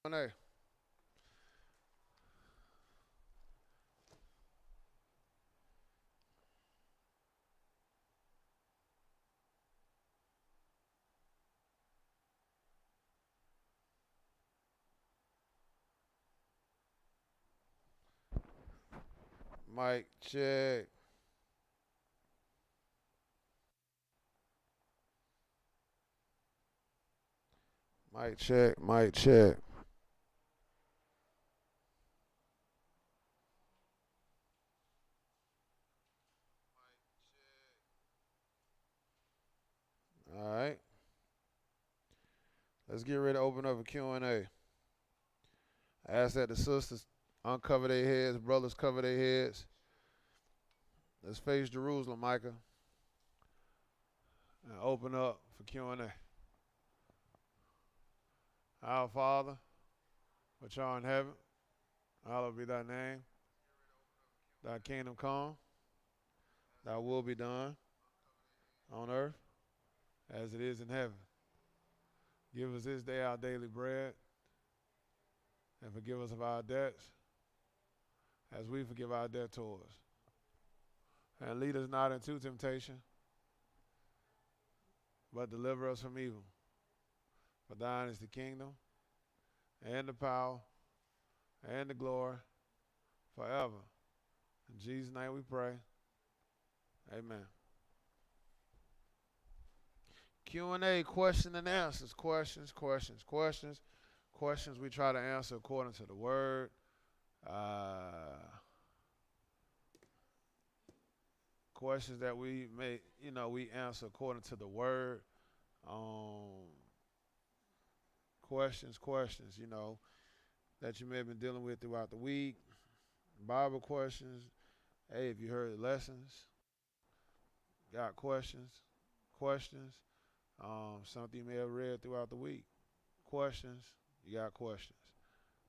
Q&A. Mic check. Mic check. Mic check. All right. Let's get ready to open up a Q&A. I ask that the sisters uncover their heads, brothers cover their heads. Let's face Jerusalem, Micah, and open up for Q&A. Our Father, which art in heaven, hallowed be thy name. Thy kingdom come, thy will be done on earth as it is in heaven. Give us this day our daily bread, and forgive us of our debts as we forgive our debtors. And lead us not into temptation, but deliver us from evil. For thine is the kingdom, and the power, and the glory, forever. In Jesus' name we pray. Amen. Q&A, question and answers. Questions we try to answer according to the word. Questions that we may, we answer according to the word. Um, questions, that you may have been dealing with throughout the week. Bible questions. Hey, if you heard the lessons, got questions. Something you may have read throughout the week. Questions, you got questions.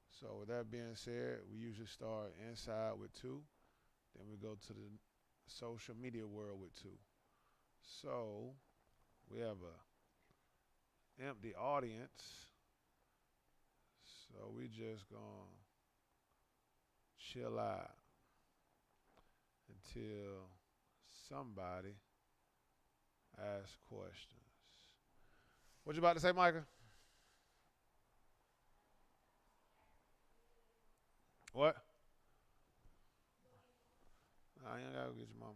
So with that being said, we usually start inside with two. Then we go to the social media world with two. So we have a empty audience. So we just gonna chill out until somebody asks questions. What you about to say, Micah? What? I ain't gotta get your mama.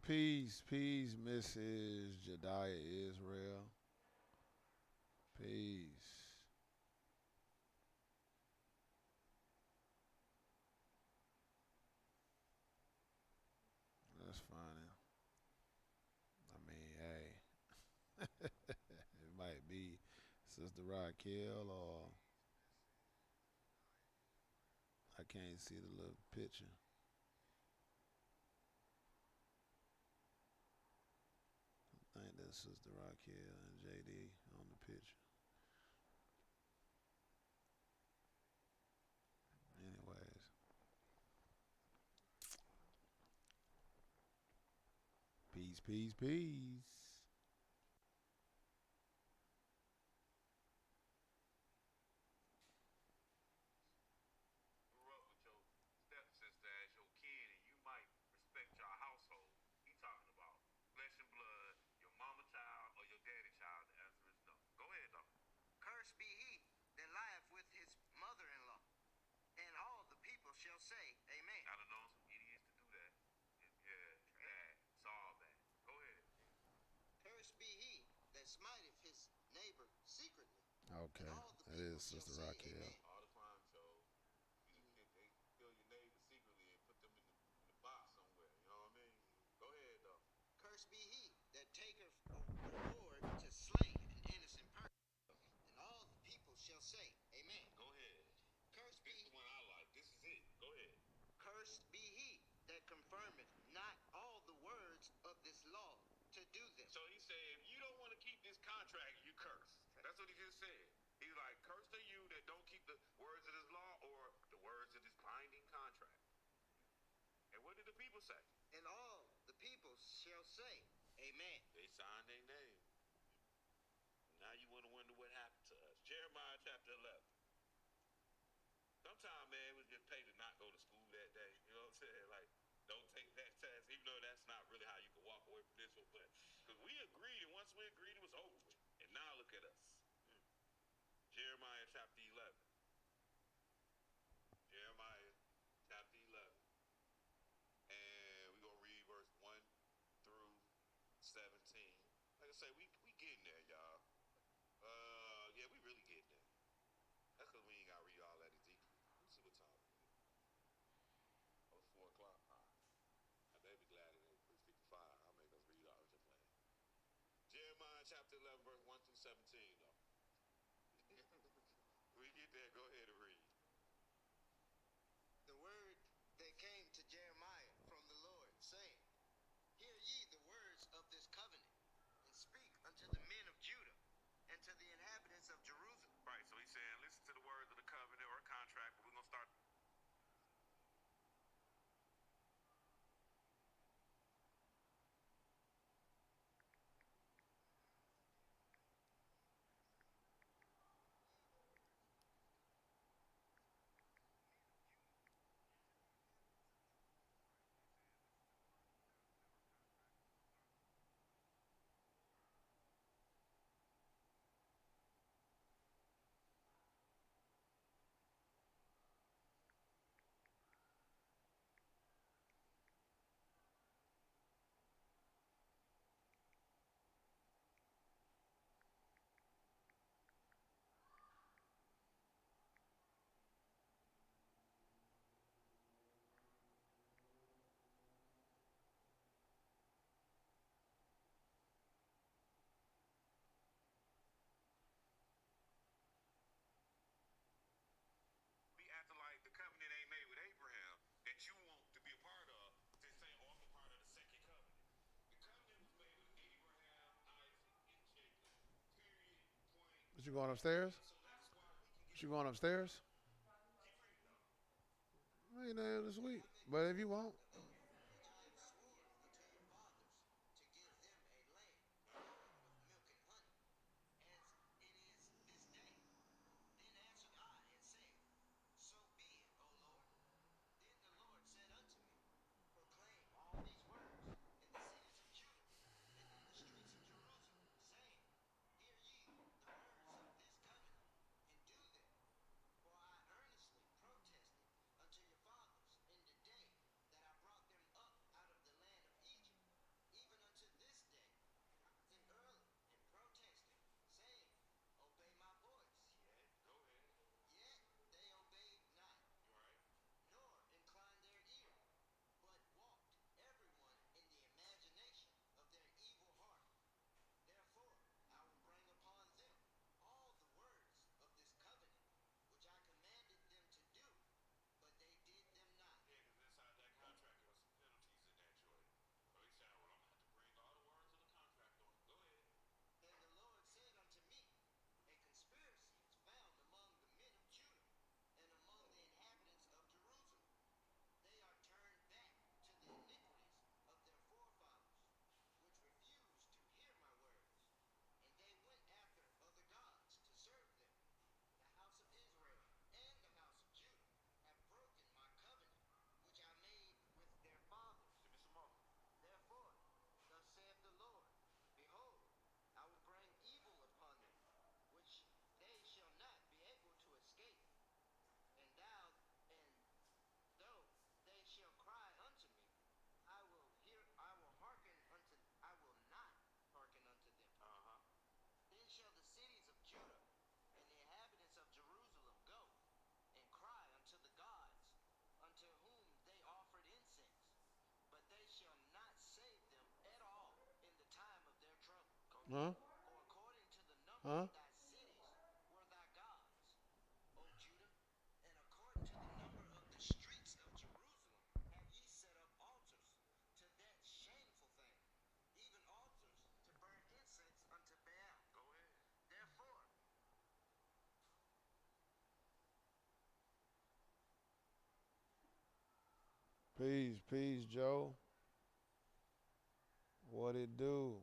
Peace, peace, Mrs. Jediah Israel. Peace. That's funny. I mean, hey, it might be Sister Raquel or I can't see the little picture. I think that's Sister Raquel and JD on the picture. Anyways, peace, peace, peace. Okay, that is Sister Raquel. What you going upstairs? What you going upstairs? I ain't there this week, but if you want, Huh? Huh? Peace, peace, Joe. What it do?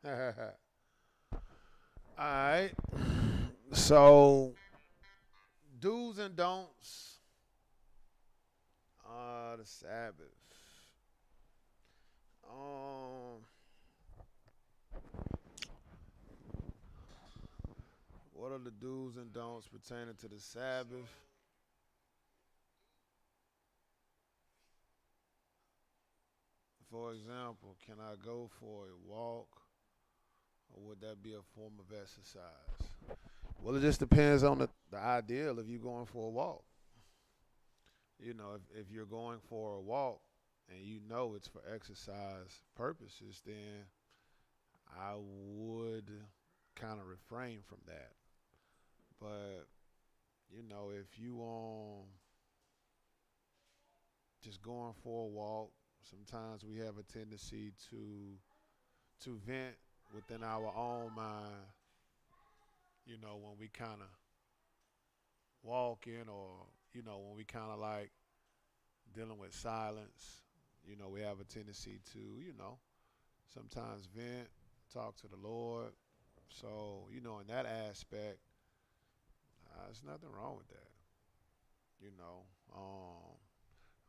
All right. So, do's and don'ts. The Sabbath. Um, what are the do's and don'ts pertaining to the Sabbath? For example, can I go for a walk, or would that be a form of exercise? Well, it just depends on the ideal if you're going for a walk. If you're going for a walk and you know it's for exercise purposes, then I would kind of refrain from that. But if you just going for a walk, sometimes we have a tendency to vent within our own mind. When we kind of walking, or when we kind of like dealing with silence. We have a tendency to sometimes vent, talk to the Lord. So in that aspect, there's nothing wrong with that. You know,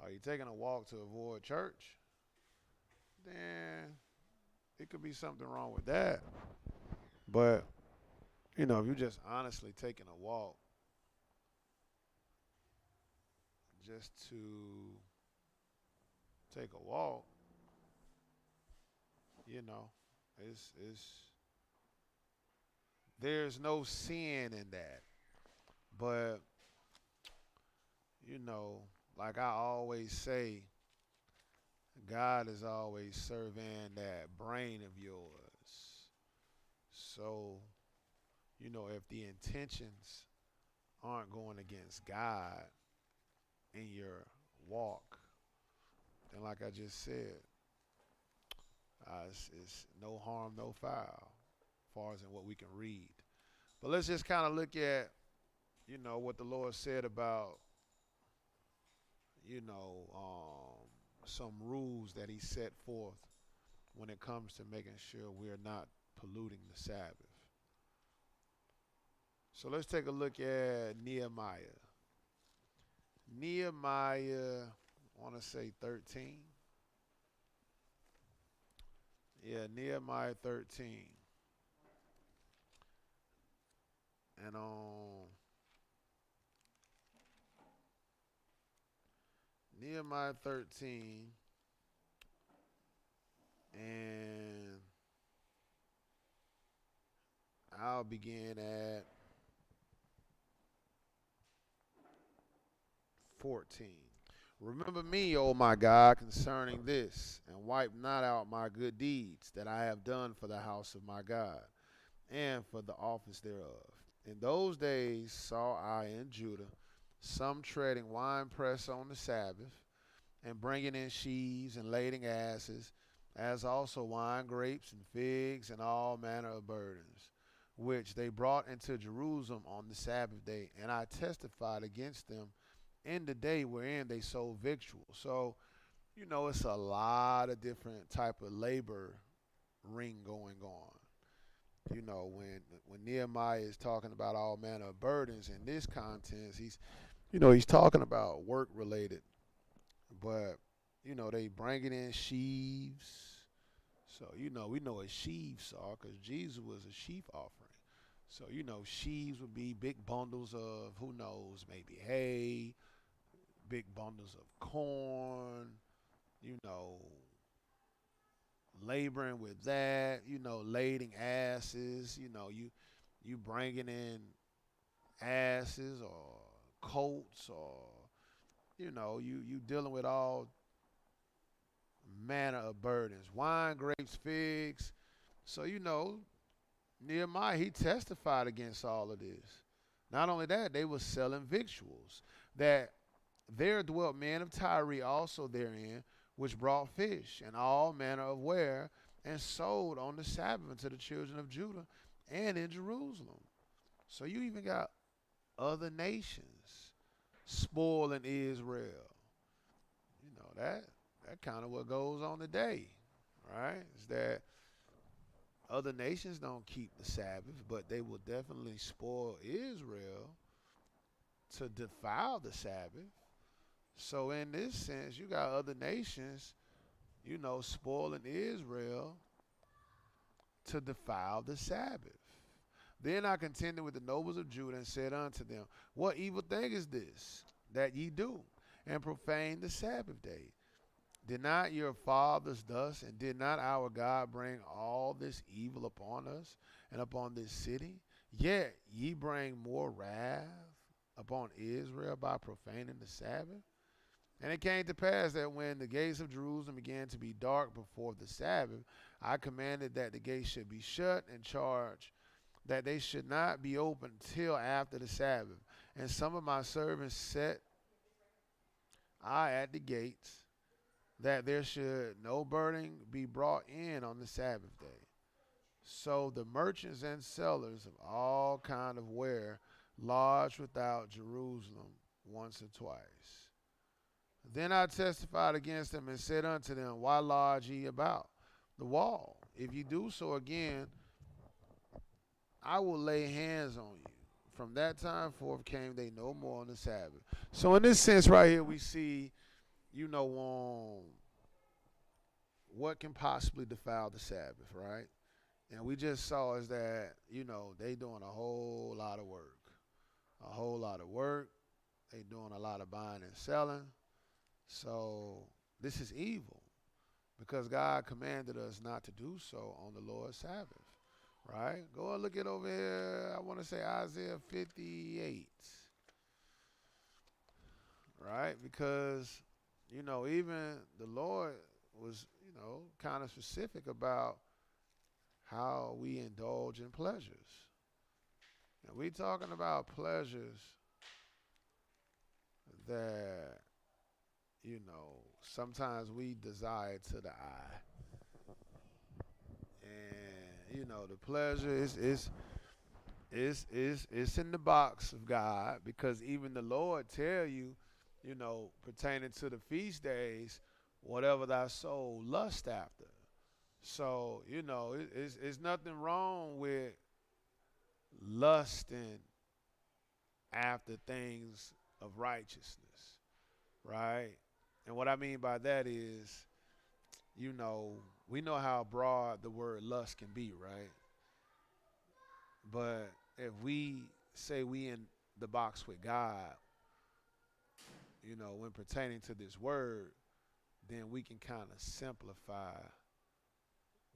are you taking a walk to avoid church? Then it could be something wrong with that. But if you're just honestly taking a walk just to take a walk, you know, it's there's no sin in that. But you know, like I always say, God is always surveying that brain of yours. So, if the intentions aren't going against God in your walk, then like I just said, it's no harm, no foul, as far as in what we can read. But let's just kind of look at, what the Lord said about, you know, some rules that he set forth when it comes to making sure we're not polluting the Sabbath. So let's take a look at Nehemiah. Nehemiah, I want to say 13. Yeah, Nehemiah 13. And on Nehemiah 13, and I'll begin at 14. Remember me, O my God, concerning this, and wipe not out my good deeds that I have done for the house of my God, and for the office thereof. In those days saw I in Judah some treading winepress on the Sabbath, and bringing in sheaves and lading asses, as also wine grapes and figs and all manner of burdens, which they brought into Jerusalem on the Sabbath day. And I testified against them in the day wherein they sold victuals. So, it's a lot of different type of labor ring going on. When Nehemiah is talking about all manner of burdens in this context, he's talking about work related. But, they bringing in sheaves. So, we know what sheaves are because Jesus was a sheaf offering. So, sheaves would be big bundles of, who knows, maybe hay, big bundles of corn, you know, laboring with that, lading asses, you bringing in asses or colts or, you dealing with all manner of burdens, wine, grapes, figs. So, Nehemiah, he testified against all of this. Not only that, they were selling victuals. That there dwelt men of Tyre also therein, which brought fish and all manner of ware, and sold on the Sabbath unto the children of Judah and in Jerusalem. So you even got other nations spoiling Israel. That kind of what goes on today, right? Is that other nations don't keep the Sabbath, but they will definitely spoil Israel to defile the Sabbath. So in this sense, you got other nations, spoiling Israel to defile the Sabbath. Then I contended with the nobles of Judah and said unto them, what evil thing is this that ye do, and profane the Sabbath day? Did not your fathers thus, and did not our God bring all this evil upon us and upon this city? Yet ye bring more wrath upon Israel by profaning the Sabbath. And it came to pass that when the gates of Jerusalem began to be dark before the Sabbath, I commanded that the gates should be shut, and charged that they should not be opened till after the Sabbath. And some of my servants set I at the gates, that there should no burden be brought in on the Sabbath day. So the merchants and sellers of all kind of ware lodged without Jerusalem once or twice. Then I testified against them and said unto them, why lodge ye about the wall? If ye do so again, I will lay hands on you. From that time forth came they no more on the Sabbath. So in this sense right here, we see, what can possibly defile the Sabbath, right? And we just saw is that, they doing a whole lot of work. A whole lot of work. They doing a lot of buying and selling. So this is evil because God commanded us not to do so on the Lord's Sabbath, right? Go and look it over here. I want to say Isaiah 58, right? Because, even the Lord was, kind of specific about how we indulge in pleasures. And we talking about pleasures that, sometimes we desire to the eye. And, the pleasure is It's in the box of God, because even the Lord tell you, pertaining to the feast days, whatever thy soul lust after. So, it's nothing wrong with lusting after things of righteousness, right? And what I mean by that is, we know how broad the word lust can be, right? But if we say we in the box with God, when pertaining to this word, then we can kind of simplify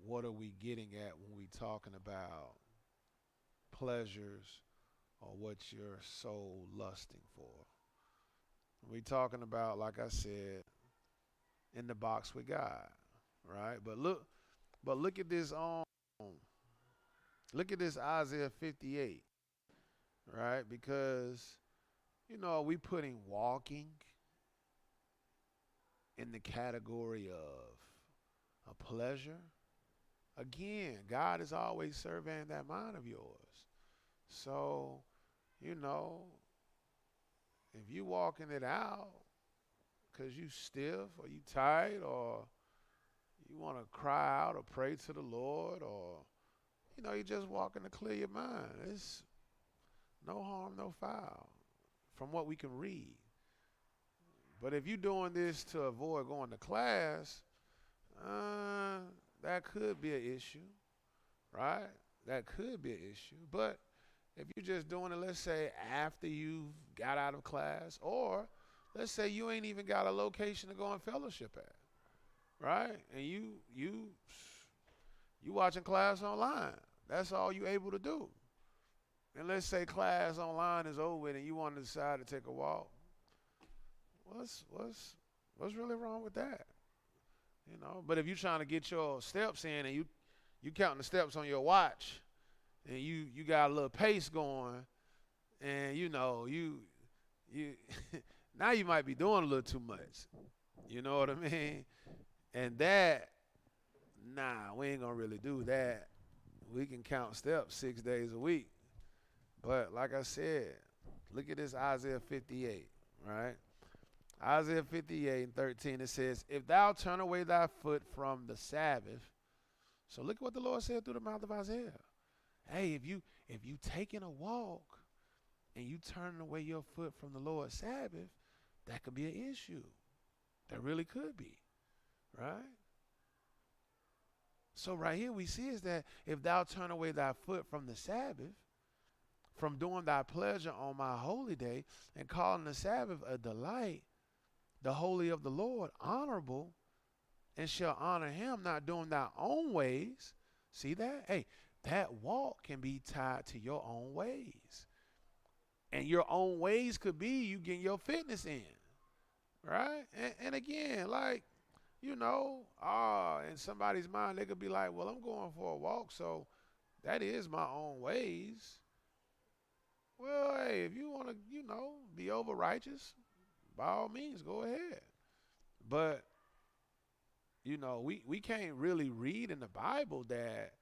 what are we getting at when we talking about pleasures or what your soul lusting for. We talking about, like I said, in the box with God, right? But look at this look at this Isaiah 58, right? Because we putting walking in the category of a pleasure. Again, God is always surveying that mind of yours. So, if you walking it out because you stiff or you tight or you want to cry out or pray to the Lord, or, you just walking to clear your mind. It's no harm, no foul from what we can read. But if you're doing this to avoid going to class, that could be an issue, right? That could be an issue. But if you're just doing it, let's say after you've got out of class, or let's say you ain't even got a location to go and fellowship at, right? And you watching class online. That's all you able to do. And let's say class online is over and you want to decide to take a walk. What's really wrong with that? But if you're trying to get your steps in and you counting the steps on your watch and you got a little pace going, and you now you might be doing a little too much. You know what I mean? And that, we ain't gonna really do that. We can count steps 6 days a week. But like I said, look at this Isaiah 58, right? Isaiah 58:13, it says, if thou turn away thy foot from the Sabbath. So look at what the Lord said through the mouth of Isaiah. Hey, if you taking a walk and you turning away your foot from the Lord's Sabbath, that could be an issue. That really could be, right? So right here we see is that if thou turn away thy foot from the Sabbath, from doing thy pleasure on my holy day, and calling the Sabbath a delight, the holy of the Lord honorable, and shall honor him, not doing thy own ways. See that? Hey, that walk can be tied to your own ways. And your own ways could be you getting your fitness in, right? And again, like, in somebody's mind, they could be like, well, I'm going for a walk, so that is my own ways. Well, hey, if you want to, be over righteous, by all means, go ahead. But, we can't really read in the Bible that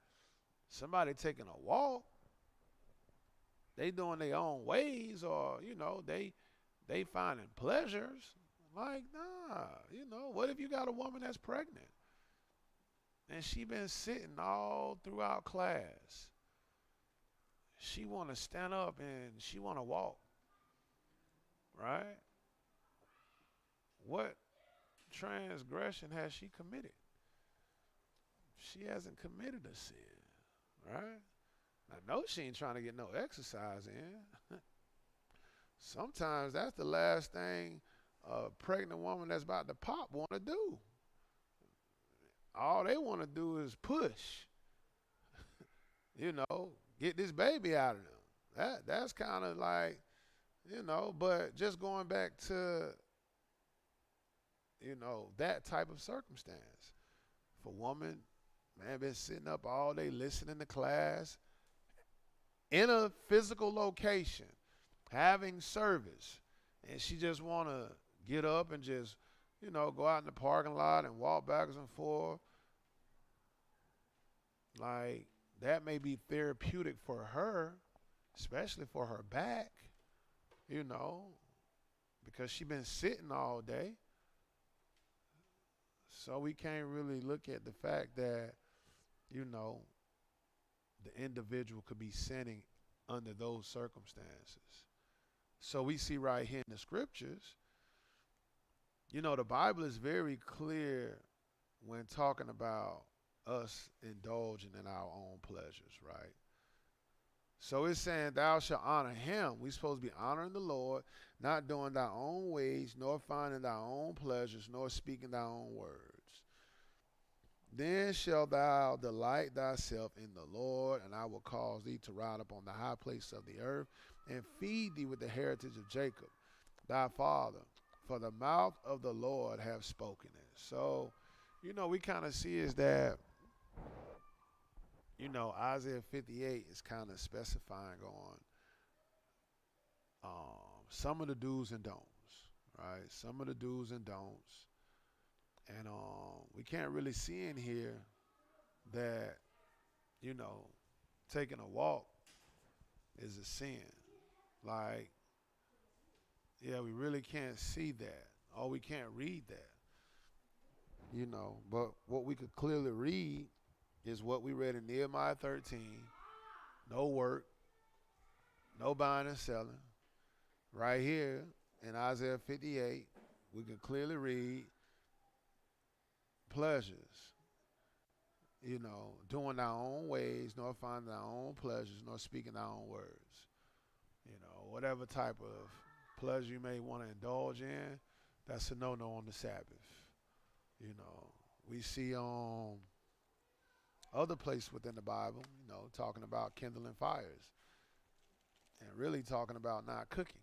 somebody taking a walk, they doing their own ways, or, they finding pleasures. Like, nah, what if you got a woman that's pregnant and she been sitting all throughout class? She want to stand up and she want to walk, right? What transgression has she committed? She hasn't committed a sin, right? I know she ain't trying to get no exercise in. Sometimes that's the last thing a pregnant woman that's about to pop want to do. All they want to do is push, get this baby out of them. That's kind of like, but just going back to, that type of circumstance. If a woman, man, been sitting up all day listening to class in a physical location, having service, and she just want to get up and just, go out in the parking lot and walk backwards and forth, like, that may be therapeutic for her, especially for her back, you know, because she been sitting all day. So we can't really look at the fact that, you know, the individual could be sinning under those circumstances. So we see right here in the scriptures, you know, the Bible is very clear when talking about us indulging in our own pleasures, right? So it's saying, thou shalt honor him. We're supposed to be honoring the Lord, not doing thy own ways, nor finding thy own pleasures, nor speaking thy own words. Then shalt thou delight thyself in the Lord, and I will cause thee to ride upon the high place of the earth, and feed thee with the heritage of Jacob, thy father. For the mouth of the Lord have spoken it. So, you know, we kind of see is that, you know, Isaiah 58 is kind of specifying on some of the do's and don'ts, right? Some of the do's and don'ts. And we can't really see in here that, you know, taking a walk is a sin. Like, yeah, we really can't see that, or we can't read that, you know. But what we could clearly read is what we read in Nehemiah 13. No work, no buying and selling. Right here in Isaiah 58, we can clearly read pleasures, you know, doing our own ways, nor finding our own pleasures, nor speaking our own words. You know, whatever type of pleasure you may want to indulge in, that's a no-no on the Sabbath. You know, we see other places within the Bible, you know, talking about kindling fires and really talking about not cooking.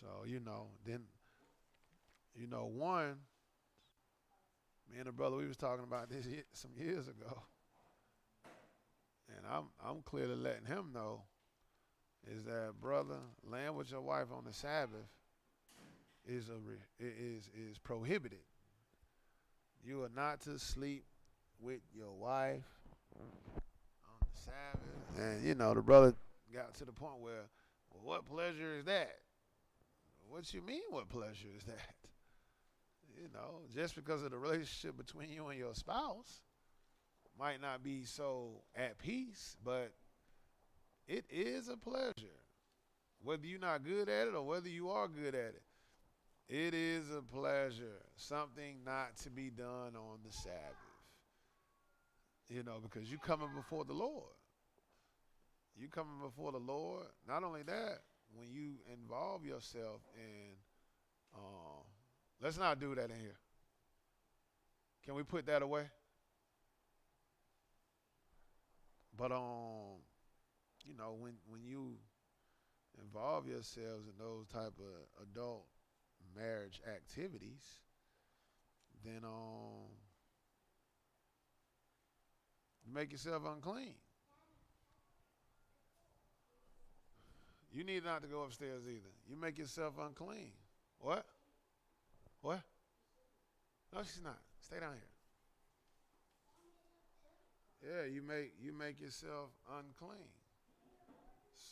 So, you know, then, you know, me and a brother, we was talking about this some years ago, and I'm clearly letting him know is that, brother, laying with your wife on the Sabbath is prohibited. You are not to sleep with your wife on the Sabbath. And, you know, the brother got to the point where, well, what pleasure is that? What you mean, what pleasure is that? You know, just because of the relationship between you and your spouse might not be so at peace, but it is a pleasure. Whether you're not good at it or whether you are good at it, it is a pleasure. Something not to be done on the Sabbath. You know, because you coming before the Lord. You coming before the Lord. Not only that, when you involve yourself in, let's not do that in here. Can we put that away? But you know, when you involve yourselves in those type of adult marriage activities, then you make yourself unclean. You need not to go upstairs either. You make yourself unclean. What? What? No, she's not. Stay down here. Yeah, you make yourself unclean.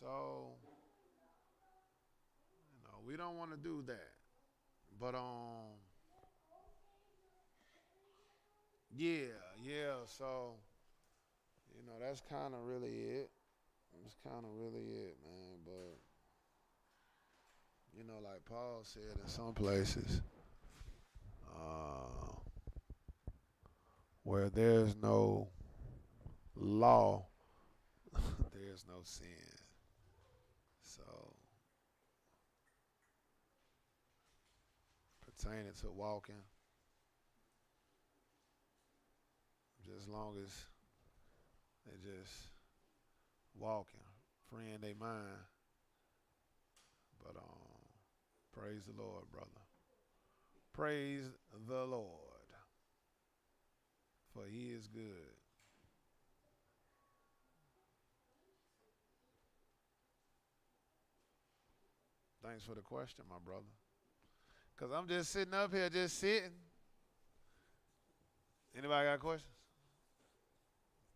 So, you know, we don't want to do that. But yeah. So, you know, that's kind of really it. That's kind of really it, man. But you know, like Paul said in some places, uh, where there's no law, there's no sin. So, pertaining to walking, just as long as they just walking, freeing their mind. But praise the Lord, brother. Praise the Lord, for he is good. Thanks for the question, my brother. Because I'm just sitting up here, just sitting. Anybody got questions?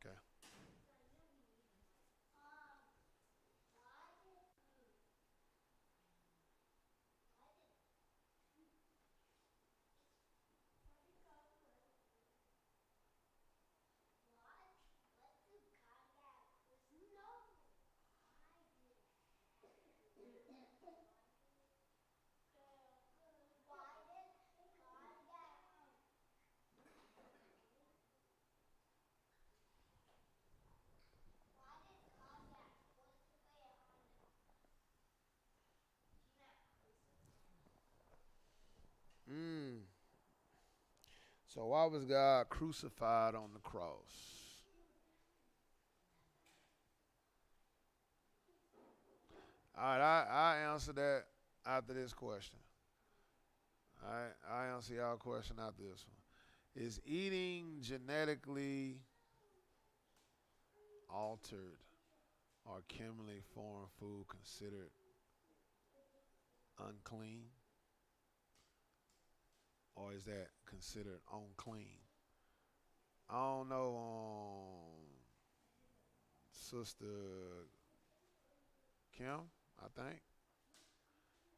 Okay. So why was God crucified on the cross? All right, I answer that after this question. All right, I answer y'all question after this one. Is eating genetically altered or chemically foreign food considered unclean, or is that considered unclean? I don't know, Sister Kim. I think.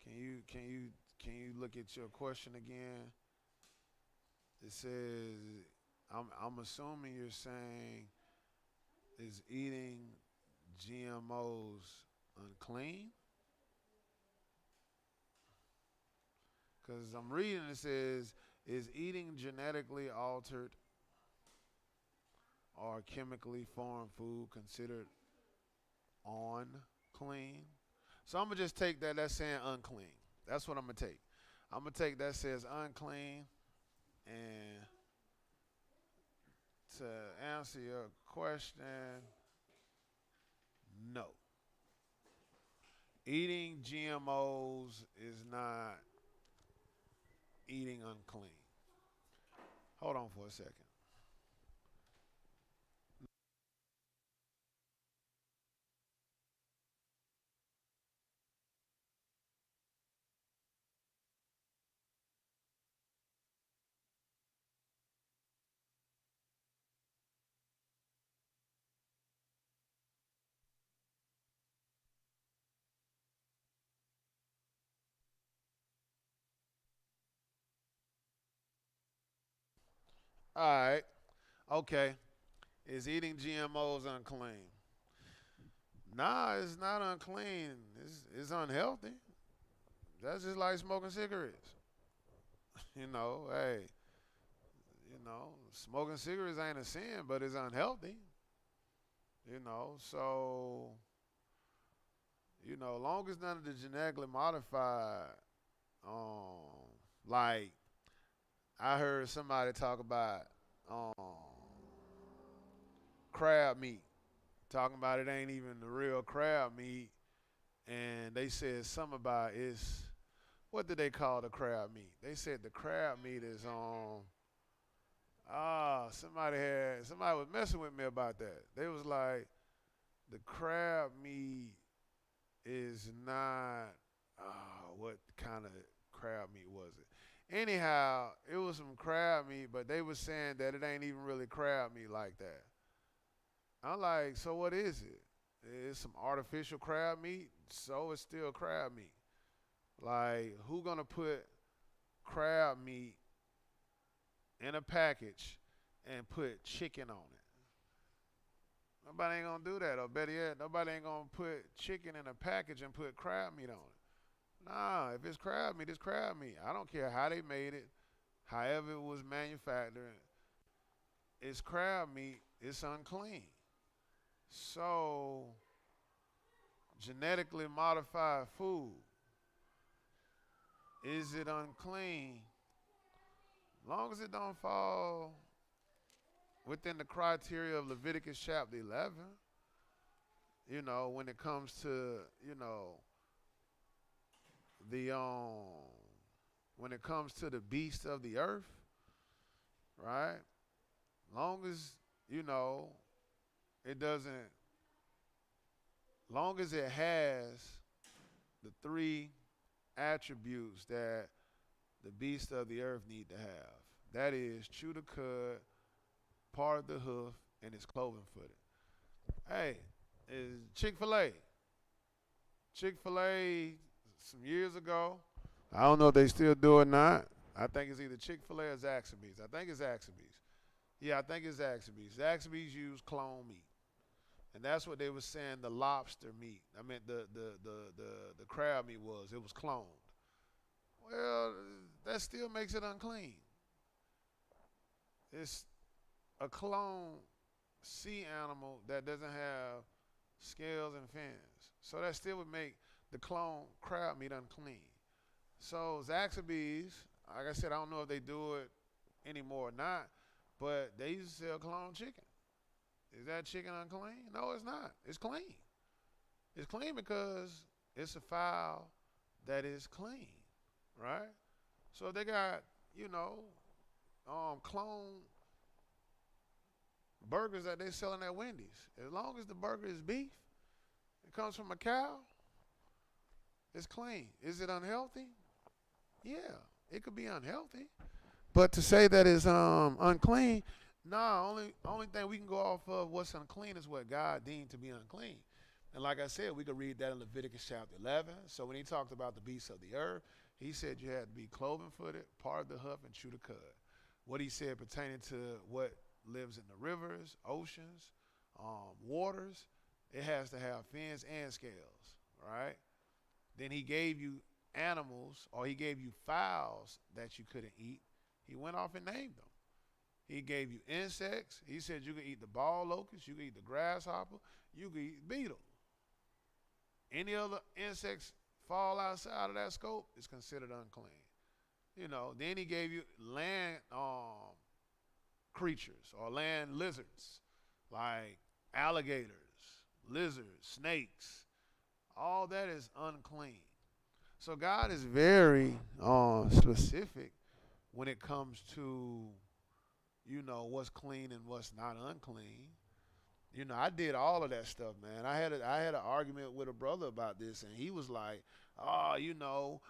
Can you look at your question again? It says, I'm assuming you're saying, is eating GMOs unclean? Because I'm reading, it says, is eating genetically altered or chemically foreign food considered unclean? So I'm going to just take that. That's saying unclean. That's what I'm going to take. I'm going to take that says unclean. And to answer your question, no. Eating GMOs is not eating unclean. Hold on for a second. All right. Okay. Is eating GMOs unclean? Nah, it's not unclean. It's unhealthy. That's just like smoking cigarettes. Hey, smoking cigarettes ain't a sin, but it's unhealthy. So long as none of the genetically modified, um, like I heard somebody talk about um, crab meat, talking about it ain't even the real crab meat, and they said something about it's what did they call the crab meat? They said the crab meat is somebody was messing with me about that. They was like the crab meat is not what kind of crab meat was it? Anyhow, it was some crab meat, but they were saying that it ain't even really crab meat like that. I'm like, so what is it? It's some artificial crab meat, so it's still crab meat. Like, who gonna put crab meat in a package and put chicken on it? Nobody ain't gonna do that. Or better yet, nobody ain't gonna put chicken in a package and put crab meat on it. Nah, if it's crab meat, it's crab meat. I don't care how they made it, however it was manufactured. It's crab meat. It's unclean. So, genetically modified food, is it unclean? Long as it don't fall within the criteria of Leviticus chapter 11, when it comes to, the when it comes to the beasts of the earth, right? Long as, it doesn't long as it has the three attributes that the beasts of the earth need to have. That is, chew the cud, part of the hoof, and it's cloven footed. Hey, is Chick-fil-A. Chick-fil-A some years ago. I don't know if they still do it or not. I think it's either Chick-fil-A or Zaxby's. I think it's Zaxby's. Yeah, I think it's Zaxby's. Zaxby's use clone meat. And that's what they were saying the lobster meat. I mean the crab meat was. It was cloned. Well, that still makes it unclean. It's a clone sea animal that doesn't have scales and fins. So that still would make the clone crab meat unclean. So Zaxby's, like I said, I don't know if they do it anymore not, but they used to sell clone chicken. Is that chicken unclean? No, it's not. It's clean. It's clean because it's a fowl that is clean, right? So they got, you know, clone burgers that they selling at Wendy's. As long as the burger is beef, it comes from a cow, it's clean. Is it unhealthy? Yeah, it could be unhealthy. But to say that it's unclean, nah, only thing we can go off of what's unclean is what God deemed to be unclean. And like I said, we could read that in Leviticus chapter 11. So when he talked about the beasts of the earth, he said you had to be cloven-footed, part of the hoof, and chew the cud. What he said pertaining to what lives in the rivers, oceans, waters, it has to have fins and scales, right? Then he gave you animals, or he gave you fowls that you couldn't eat. He went off and named them. He gave you insects. He said you could eat the ball locust, you could eat the grasshopper, you could eat beetle. Any other insects fall outside of that scope is considered unclean. You know, then he gave you land creatures or land lizards like alligators, lizards, snakes. All that is unclean. So God is very specific when it comes to, you know, what's clean and what's not unclean. You know, I did all of that stuff, man. I had an argument with a brother about this, and he was like, "Oh, you know,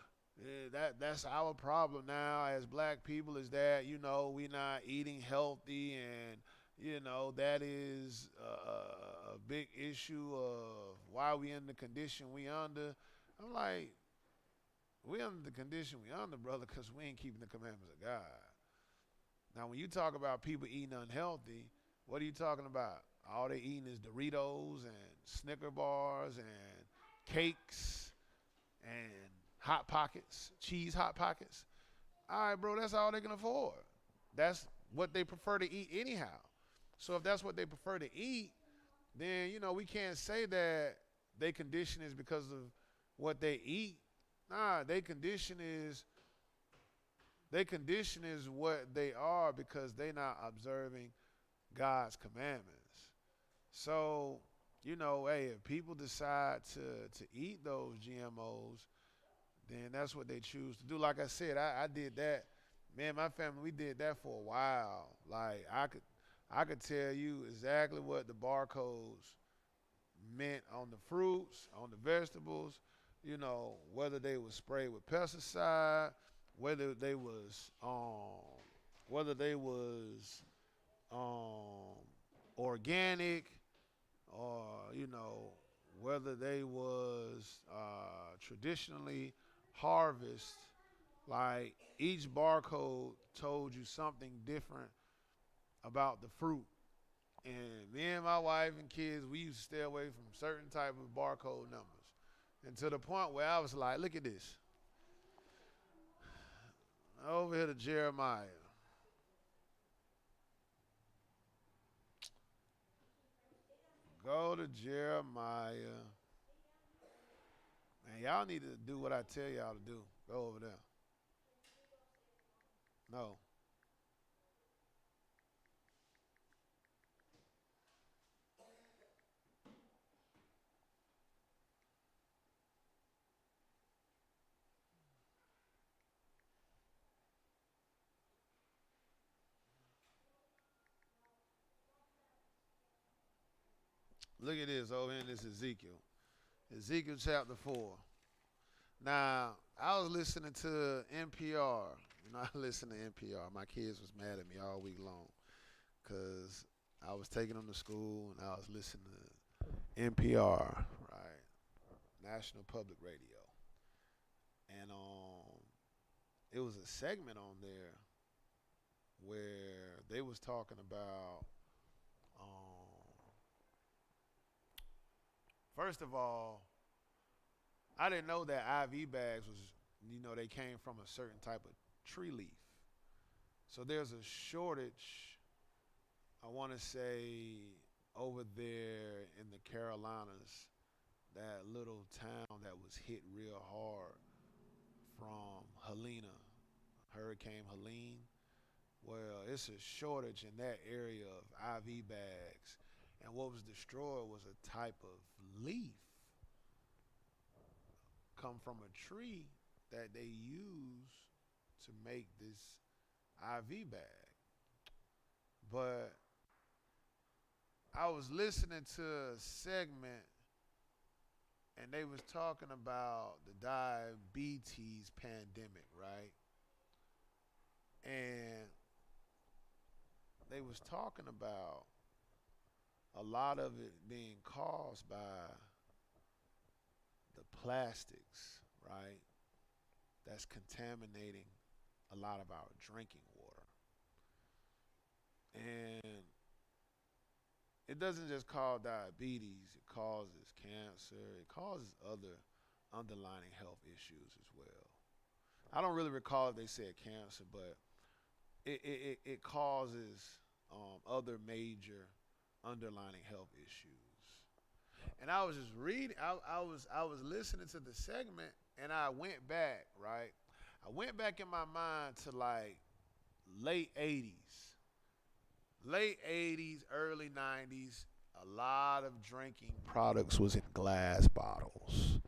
that's our problem now as black people is that, you know, we're not eating healthy, and you know that is a big issue of why we in the condition we under." I'm like, we under the condition we under, brother, because we ain't keeping the commandments of God. Now, when you talk about people eating unhealthy, what are you talking about? All they eating is Doritos and Snicker bars and cakes and Hot Pockets, cheese Hot Pockets. All right, bro, that's all they can afford. That's what they prefer to eat anyhow. So if that's what they prefer to eat, then, you know, we can't say that their condition is because of what they eat. Nah, their condition is what they are because they're not observing God's commandments. So, you know, hey, if people decide to eat those GMOs, then that's what they choose to do. Like I said, I did that. Me and my family, we did that for a while. Like I could tell you exactly what the barcodes meant on the fruits, on the vegetables, you know, whether they were sprayed with pesticide, whether they was organic, or you know, whether they was traditionally harvest. Like each barcode told you something different about the fruit. And me and my wife and kids, we used to stay away from certain type of barcode numbers. And to the point where I was like, look at this. Over here to Jeremiah. Go to Jeremiah. Man, y'all need to do what I tell y'all to do. Go over there. No. Look at this over here in this Ezekiel. Ezekiel chapter 4. Now, I was listening to NPR. You know, I listen to NPR. My kids was mad at me all week long because I was taking them to school and I was listening to NPR, right? National Public Radio. And it was a segment on there where they was talking about, first of all, I didn't know that IV bags was, you know, they came from a certain type of tree leaf. So there's a shortage, I want to say, over there in the Carolinas, that little town that was hit real hard from Helena, Hurricane Helene. Well, it's a shortage in that area of IV bags. And what was destroyed was a type of leaf come from a tree that they use to make this IV bag. But I was listening to a segment and they was talking about the diabetes pandemic, right? And they was talking about a lot of it being caused by the plastics, right? That's contaminating a lot of our drinking water. And it doesn't just cause diabetes, it causes cancer, it causes other underlying health issues as well. I don't really recall if they said cancer, but it causes other major underlying health issues. And I was just reading, I was listening to the segment, and I went back, right? I went back in my mind to like late 80s. Late 80s, early 90s, a lot of drinking products was in glass bottles,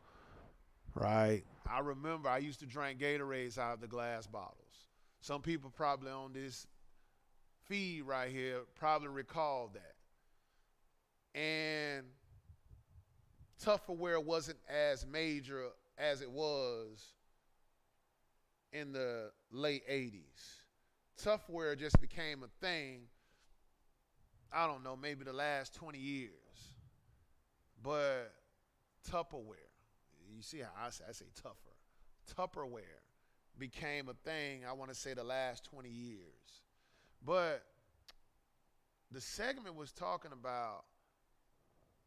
right? I remember I used to drink Gatorades out of the glass bottles. Some people probably on this feed right here probably recall that. And Tupperware wasn't as major as it was in the late 80s. Tupperware just became a thing, I don't know, maybe the last 20 years. But Tupperware, you see how I say tougher. Tupperware became a thing, I want to say the last 20 years. But the segment was talking about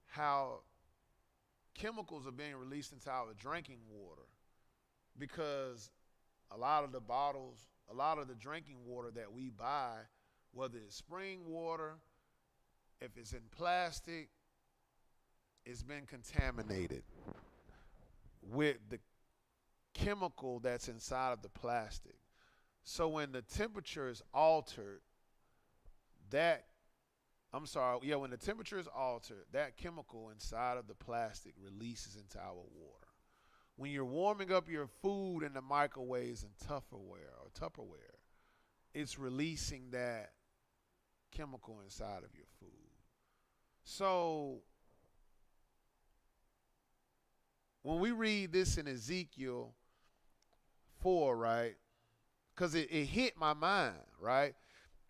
how chemicals are being released into our drinking water because a lot of the bottles, a lot of the drinking water that we buy, whether it's spring water, if it's in plastic, it's been contaminated with the chemical that's inside of the plastic. So when the temperature is altered, when the temperature is altered, that chemical inside of the plastic releases into our water. When you're warming up your food in the microwaves in Tupperware, it's releasing that chemical inside of your food. So when we read this in Ezekiel 4, right, because it hit my mind, right?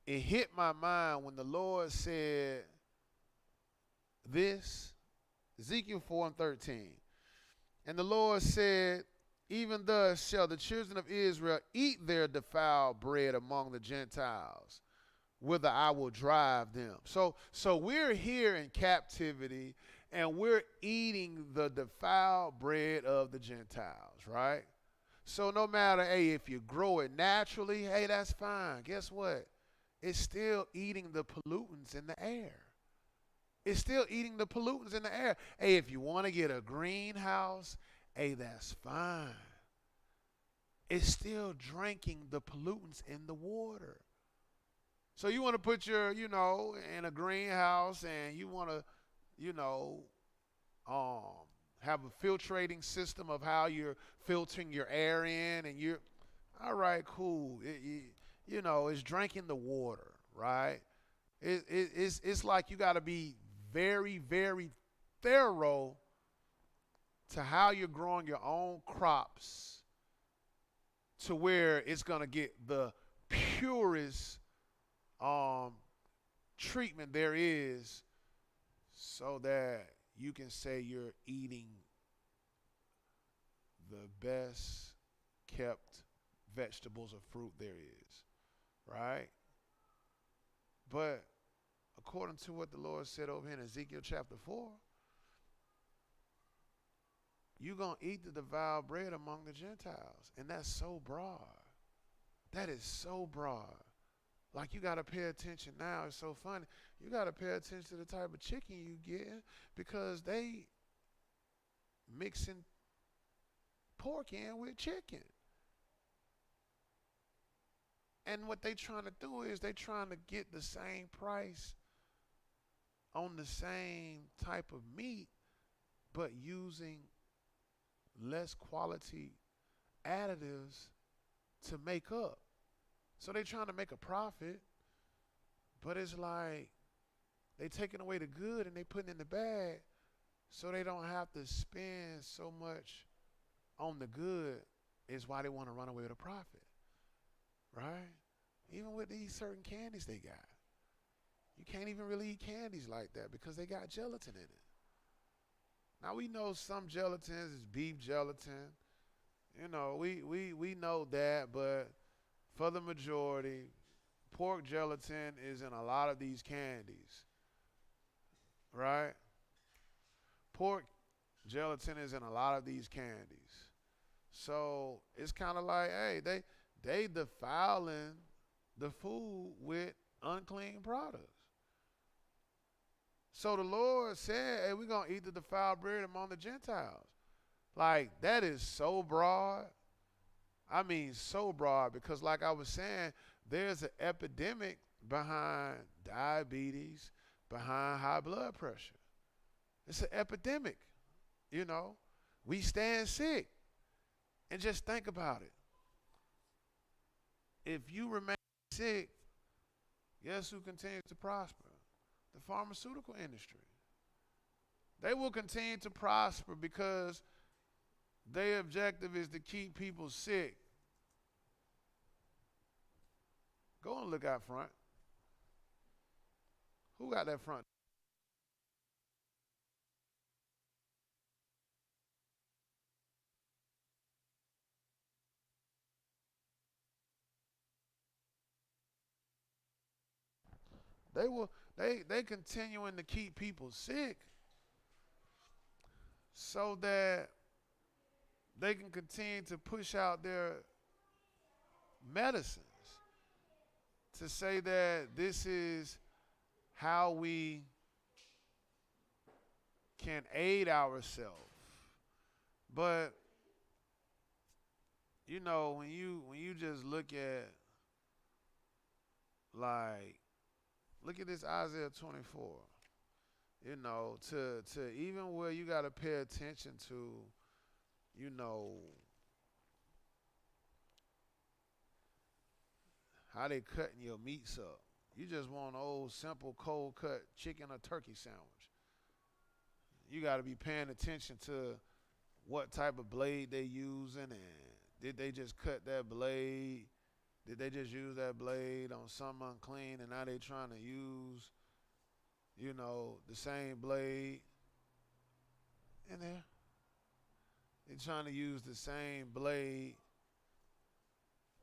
It hit my mind when the Lord said this, Ezekiel 4:13. And the Lord said, even thus shall the children of Israel eat their defiled bread among the Gentiles, whither I will drive them. So we're here in captivity, and we're eating the defiled bread of the Gentiles, right? So no matter, hey, if you grow it naturally, hey, that's fine. Guess what? It's still eating the pollutants in the air. It's still eating the pollutants in the air. Hey, if you want to get a greenhouse, hey, that's fine. It's still drinking the pollutants in the water. So you want to put your, in a greenhouse and you want to, have a filtrating system of how you're filtering your air in, and you're, all right, cool. It's drinking the water, right? It's like you got to be very, very thorough to how you're growing your own crops to where it's going to get the purest treatment there is so that you can say you're eating the best kept vegetables or fruit there is, right? But according to what the Lord said over here in Ezekiel chapter 4, you're going to eat the defiled bread among the Gentiles. And that's so broad. That is so broad. Like, you got to pay attention now. It's so funny. You got to pay attention to the type of chicken you get because they mixing pork in with chicken. And what they trying to do is they trying to get the same price on the same type of meat, but using less quality additives to make up. So they trying to make a profit, but it's like they taking away the good and they putting in the bad so they don't have to spend so much on the good is why they want to run away with a profit, right? Even with these certain candies they got. You can't even really eat candies like that because they got gelatin in it. Now we know some gelatins is beef gelatin. You know, we know that, but for the majority, pork gelatin is in a lot of these candies, right? Pork gelatin is in a lot of these candies. So it's kind of like, hey, they defiling the food with unclean products. So the Lord said, hey, we're going to eat the defiled bread among the Gentiles. Like, that is so broad. I mean, so broad, because like I was saying, there's an epidemic behind diabetes, behind high blood pressure. It's an epidemic, you know. We stand sick. And just think about it. If you remain sick, guess who continues to prosper? The pharmaceutical industry. They will continue to prosper because their objective is to keep people sick. Go and look out front. Who got that front? They continuing to keep people sick so that they can continue to push out their medicines to say that this is how we can aid ourselves. But you know, when you just look at look at this Isaiah 24. You know, to even where you got to pay attention to, you know, how they cutting your meats up. You just want an old simple cold cut chicken or turkey sandwich. You got to be paying attention to what type of blade they using, and did they just cut that blade? Did they just use that blade on something unclean, and now they trying to use, you know, the same blade in there? They're trying to use the same blade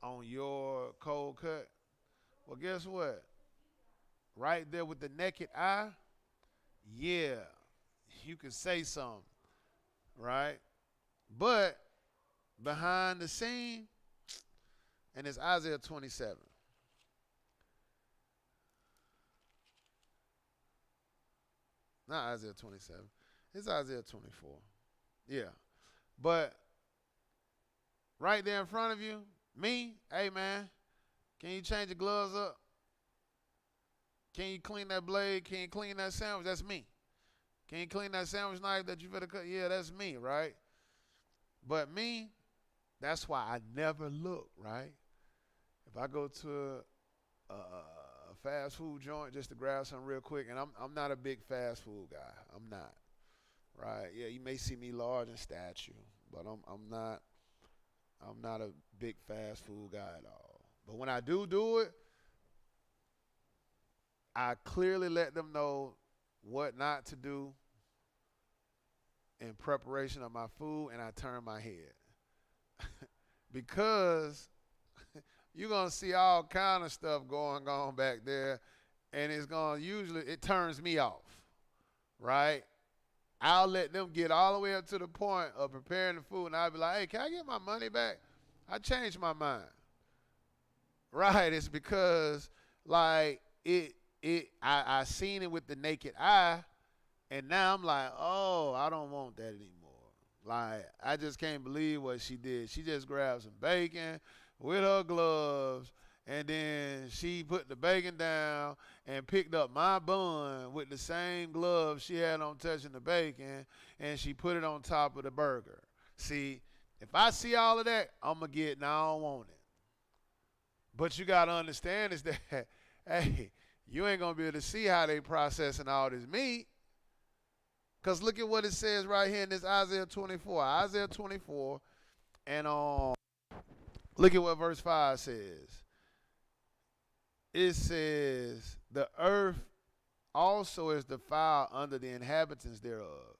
on your cold cut. Well, guess what? Right there with the naked eye, yeah, you can say something, right? But behind the scene, and it's Isaiah 27. Not Isaiah 27. It's Isaiah 24. Yeah. But right there in front of you, me, hey man, can you change your gloves up? Can you clean that blade? Can you clean that sandwich? That's me. Can you clean that sandwich knife that you better cut? Yeah, that's me, right? But me, that's why I never look, right? If I go to a fast food joint just to grab something real quick, and I'm not a big fast food guy. I'm not, right? Yeah, you may see me large in stature, but I'm not a big fast food guy at all. But when I do it, I clearly let them know what not to do in preparation of my food, and I turn my head. Because you're going to see all kind of stuff going on back there, and it's going to usually, it turns me off, right? I'll let them get all the way up to the point of preparing the food, and I'll be like, hey, can I get my money back? I changed my mind. Right, it's because, like, I seen it with the naked eye, and now I'm like, oh, I don't want that anymore. Like, I just can't believe what she did. She just grabbed some bacon with her gloves And then she put the bacon down and picked up my bun with the same glove she had on touching the bacon, and she put it on top of the burger. See, if I see all of that, I'm going to get, now I don't want it. But you got to understand is that, hey, you ain't going to be able to see how they processing all this meat. Because look at what it says right here in this Isaiah 24. Isaiah 24, and look at what verse 5 says. It says, the earth also is defiled under the inhabitants thereof,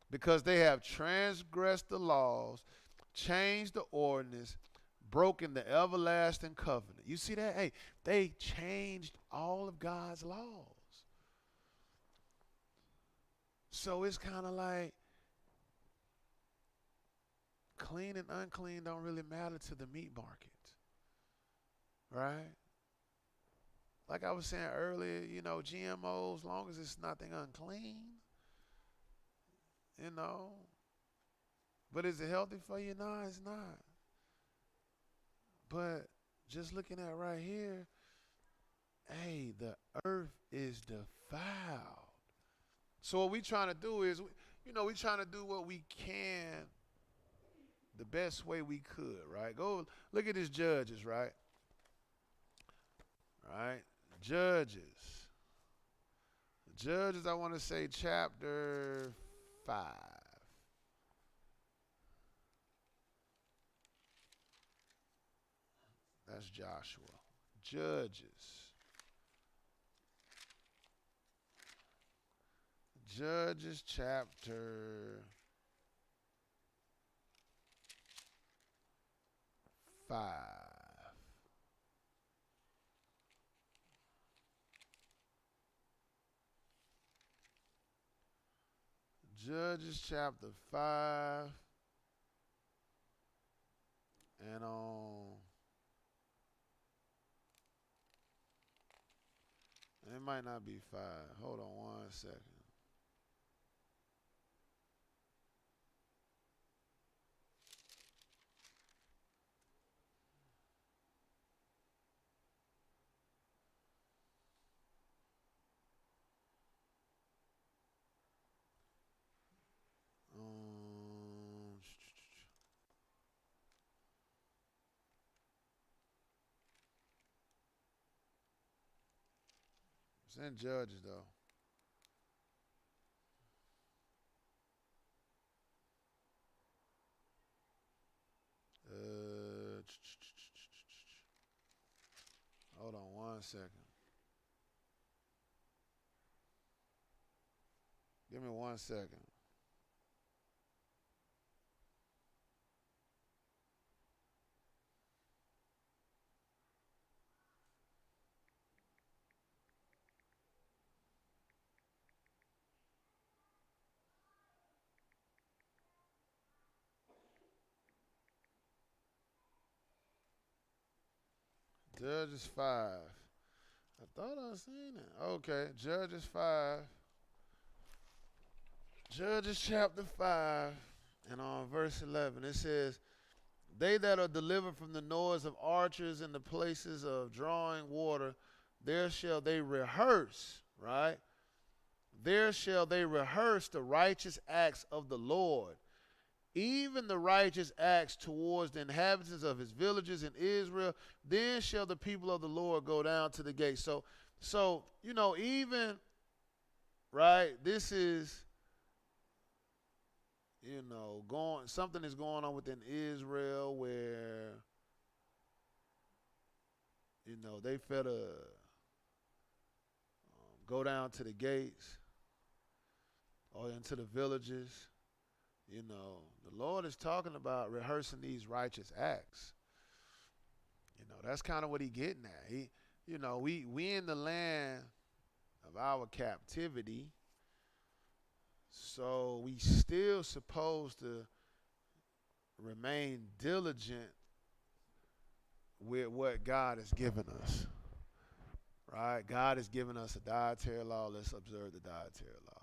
because they have transgressed the laws, changed the ordinance, broken the everlasting covenant. You see that? Hey, they changed all of God's laws. So it's kind of like clean and unclean don't really matter to the meat market, right? Like I was saying earlier, you know, GMOs, as long as it's nothing unclean, you know. But is it healthy for you? No, it's not. But just looking at right here, hey, the earth is defiled. So what we trying to do is, we trying to do what we can the best way we could, right? Go look at this Judges, right? Right? Judges. Judges, I want to say chapter 5. That's Joshua. Judges. Judges chapter 5. Judges chapter 5. And it might not be 5. Hold on 1 second. It's in Judges though. Hold on 1 second. Give me 1 second. Judges 5. I thought I seen it. Okay, Judges 5. Judges chapter 5. And on verse 11, it says, they that are delivered from the noise of archers in the places of drawing water, there shall they rehearse, right? There shall they rehearse the righteous acts of the Lord, even the righteous acts towards the inhabitants of his villages in Israel. Then shall the people of the Lord go down to the gate. So even, right, this is, something is going on within Israel where, they finna go down to the gates or into the villages. The Lord is talking about rehearsing these righteous acts. That's kind of what he's getting at. We in the land of our captivity, so we still supposed to remain diligent with what God has given us. Right? God has given us a dietary law. Let's observe the dietary law.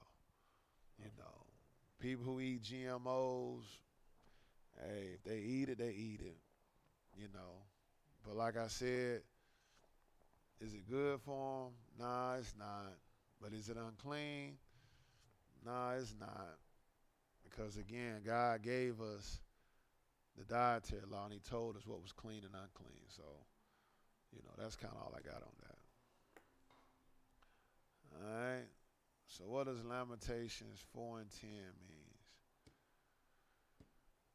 People who eat GMOs, hey, if they eat it, they eat it. But like I said, Is it good for them? Nah, it's not. But is it unclean? Nah, it's not. Because again, God gave us the dietary law and he told us what was clean and unclean. So, that's kind of all I got on that. All right. So what does Lamentations 4 and 10 mean?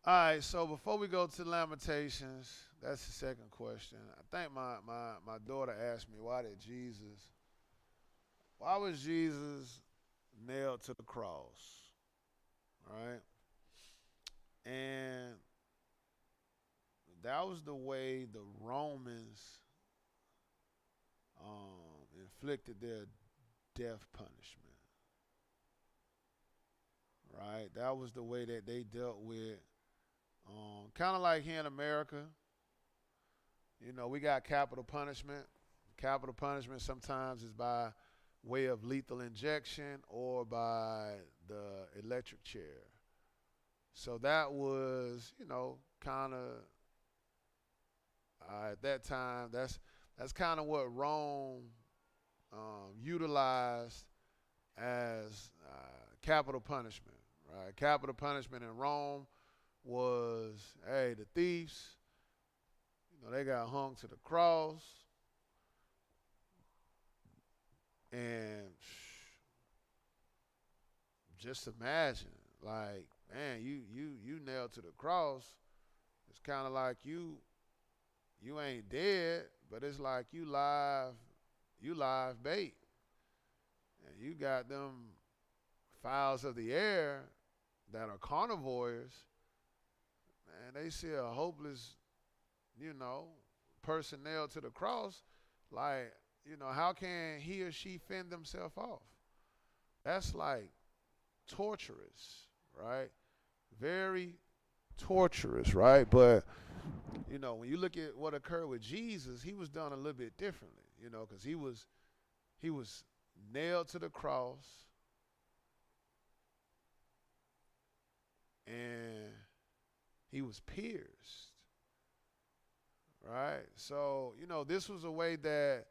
All right, so before we go to Lamentations, that's the second question. I think my daughter asked me, why was Jesus nailed to the cross? Right? And that was the way the Romans inflicted their death punishment. Right? That was the way that they dealt with, kind of like here in America. We got capital punishment. Capital punishment sometimes is by way of lethal injection or by the electric chair. So that was, kind of at that time. That's kind of what Rome utilized as capital punishment. Right? Capital punishment in Rome was, hey, the thieves, they got hung to the cross. And just imagine, like, man, you nailed to the cross. It's kind of like you ain't dead, but it's like you live bait. And you got them fowls of the air that are carnivores. Man, they see a hopeless, person nailed to the cross, like, how can he or she fend themselves off? That's like torturous, right? Very torturous, right? But, when you look at what occurred with Jesus, he was done a little bit differently, because he was nailed to the cross and he was pierced, right? So, this was a way that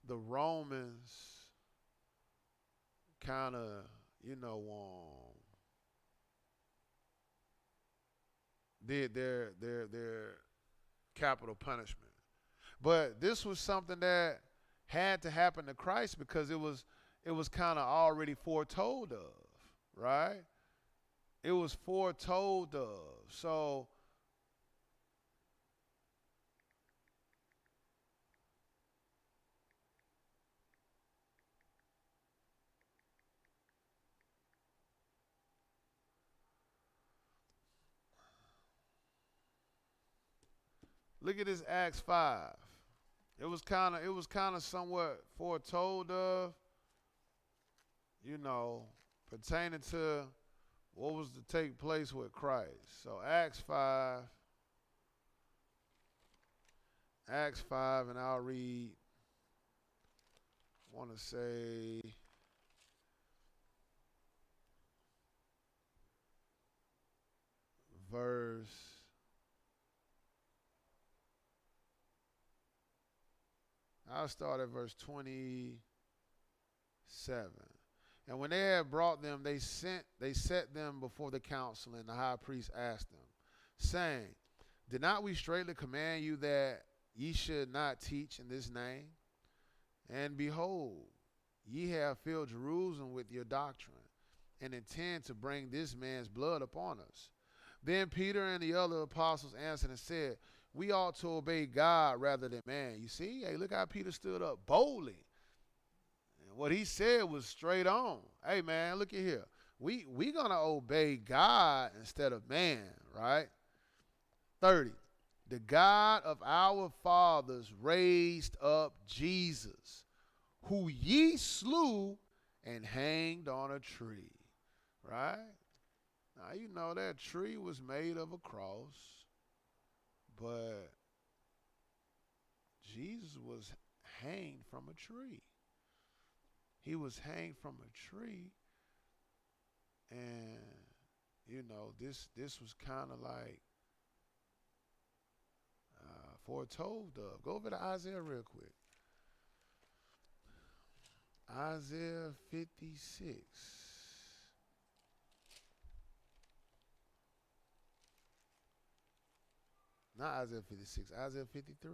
the Romans kind of, did their capital punishment. But this was something that had to happen to Christ because it was kind of already foretold of, right? It was foretold of. So look at this Acts 5. It was kind of somewhat foretold of, pertaining to what was to take place with Christ. So Acts 5, and I'll read, I want to say, I'll start at verse 27. And when they had brought them, they set them before the council, and the high priest asked them, saying, did not we straitly command you that ye should not teach in this name? And behold, ye have filled Jerusalem with your doctrine, and intend to bring this man's blood upon us. Then Peter and the other apostles answered and said, we ought to obey God rather than man. You see, hey, look how Peter stood up boldly. And what he said was straight on. Hey, man, look at here. We going to obey God instead of man, right? 30. The God of our fathers raised up Jesus, who ye slew and hanged on a tree, right? Now, that tree was made of a cross, but Jesus was hanged from a tree. He was hanged from a tree, and, this was kind of like foretold of. Go over to Isaiah real quick. Isaiah 56. Not Isaiah 56, Isaiah 53.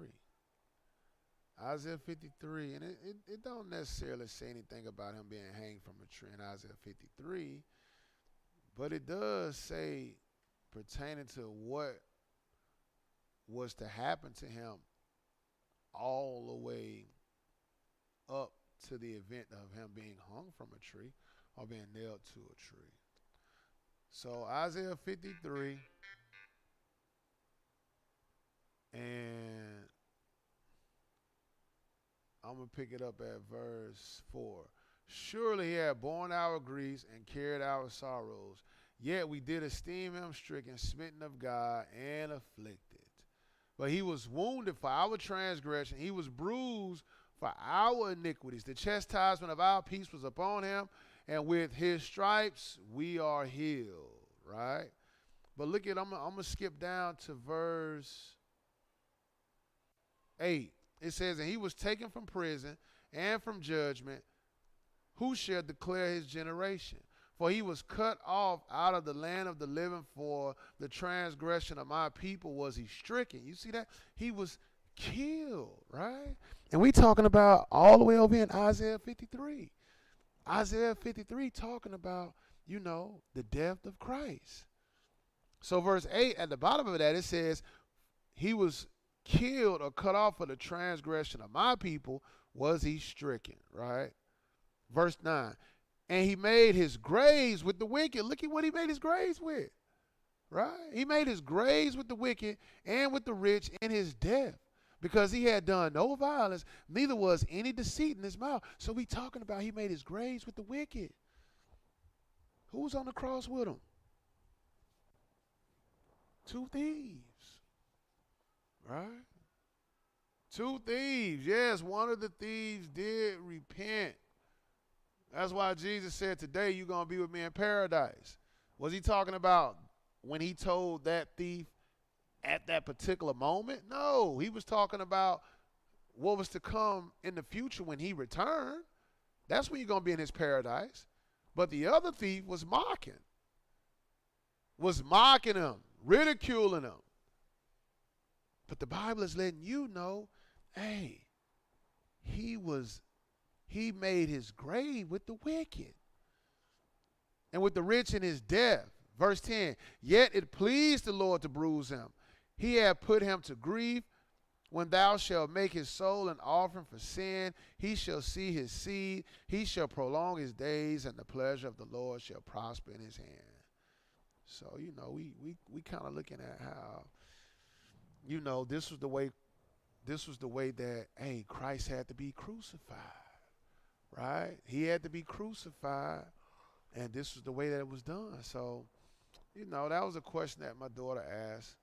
Isaiah 53, and it don't necessarily say anything about him being hanged from a tree in Isaiah 53, but it does say pertaining to what was to happen to him all the way up to the event of him being hung from a tree or being nailed to a tree. So Isaiah 53, and I'm going to pick it up at verse 4. Surely he had borne our griefs and carried our sorrows, yet we did esteem him stricken, smitten of God, and afflicted. But he was wounded for our transgression, he was bruised for our iniquities. The chastisement of our peace was upon him, and with his stripes we are healed. Right? But look at, I'm going to skip down to verse 8. It says, and he was taken from prison and from judgment. Who shall declare his generation? For he was cut off out of the land of the living. For the transgression of my people was he stricken. You see that? He was killed, right? And we talking about all the way over in Isaiah 53. Isaiah 53 talking about, the death of Christ. So verse 8, at the bottom of that, it says, he was killed or cut off for the transgression of my people was he stricken, right? Verse 9, and he made his graves with the wicked. Look at what he made his graves with, right? He made his graves with the wicked and with the rich in his death, because he had done no violence, neither was any deceit in his mouth. So we talking about he made his graves with the wicked. Who's on the cross with him? Two thieves. Right? Two thieves. Yes, one of the thieves did repent. That's why Jesus said, today you're going to be with me in paradise. Was he talking about when he told that thief at that particular moment? No, he was talking about what was to come in the future when he returned. That's when you're going to be in his paradise. But the other thief was mocking him, ridiculing him. But the Bible is letting you know, hey, he made his grave with the wicked and with the rich in his death. Verse 10, yet it pleased the Lord to bruise him. He had put him to grief. When thou shalt make his soul an offering for sin, he shall see his seed. He shall prolong his days, and the pleasure of the Lord shall prosper in his hand. So, we kind of looking at how, this was the way that, hey, Christ had to be crucified, right? He had to be crucified, and this was the way that it was done. So, that was a question that my daughter asked,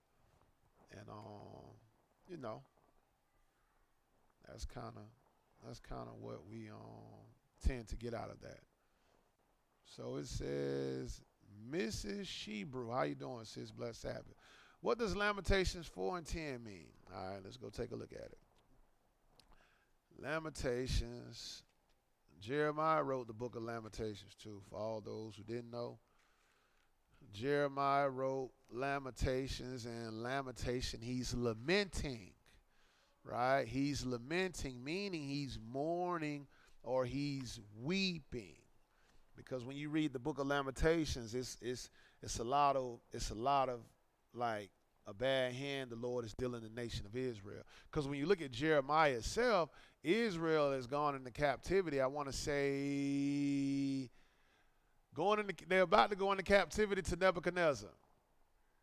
and that's kind of what we tend to get out of that. So it says, Mrs. Shebrew, how you doing, sis? Blessed Sabbath. What does Lamentations 4 and 10 mean? All right, let's go take a look at it. Lamentations. Jeremiah wrote the book of Lamentations too, for all those who didn't know. Jeremiah wrote Lamentations, and lamentation, he's lamenting, right? He's lamenting, meaning he's mourning or he's weeping. Because when you read the book of Lamentations, it's a lot of like a bad hand the Lord is dealing the nation of Israel. Because when you look at Jeremiah itself, Israel has gone into captivity. I want to say they're about to go into captivity to Nebuchadnezzar,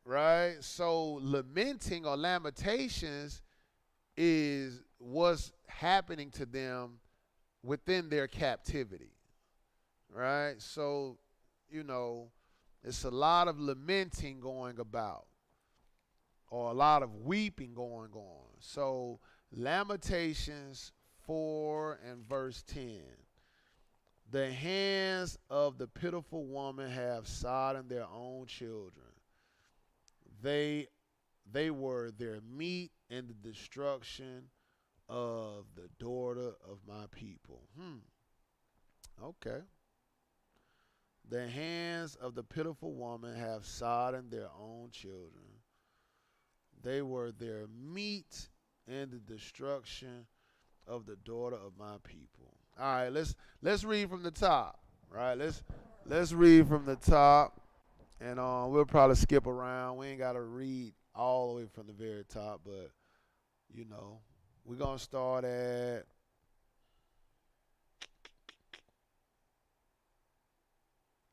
right? So lamenting or lamentations is what's happening to them within their captivity, right? So, it's a lot of lamenting going about, or a lot of weeping going on. So Lamentations 4 and verse 10. The hands of the pitiful woman have sodden their own children. They were their meat in the destruction of the daughter of my people. Okay. The hands of the pitiful woman have sodden their own children. They were their meat in the destruction of the daughter of my people. All right, let's read from the top. Right, let's read from the top, and we'll probably skip around. We ain't gotta read all the way from the very top, but you know, we're gonna start at.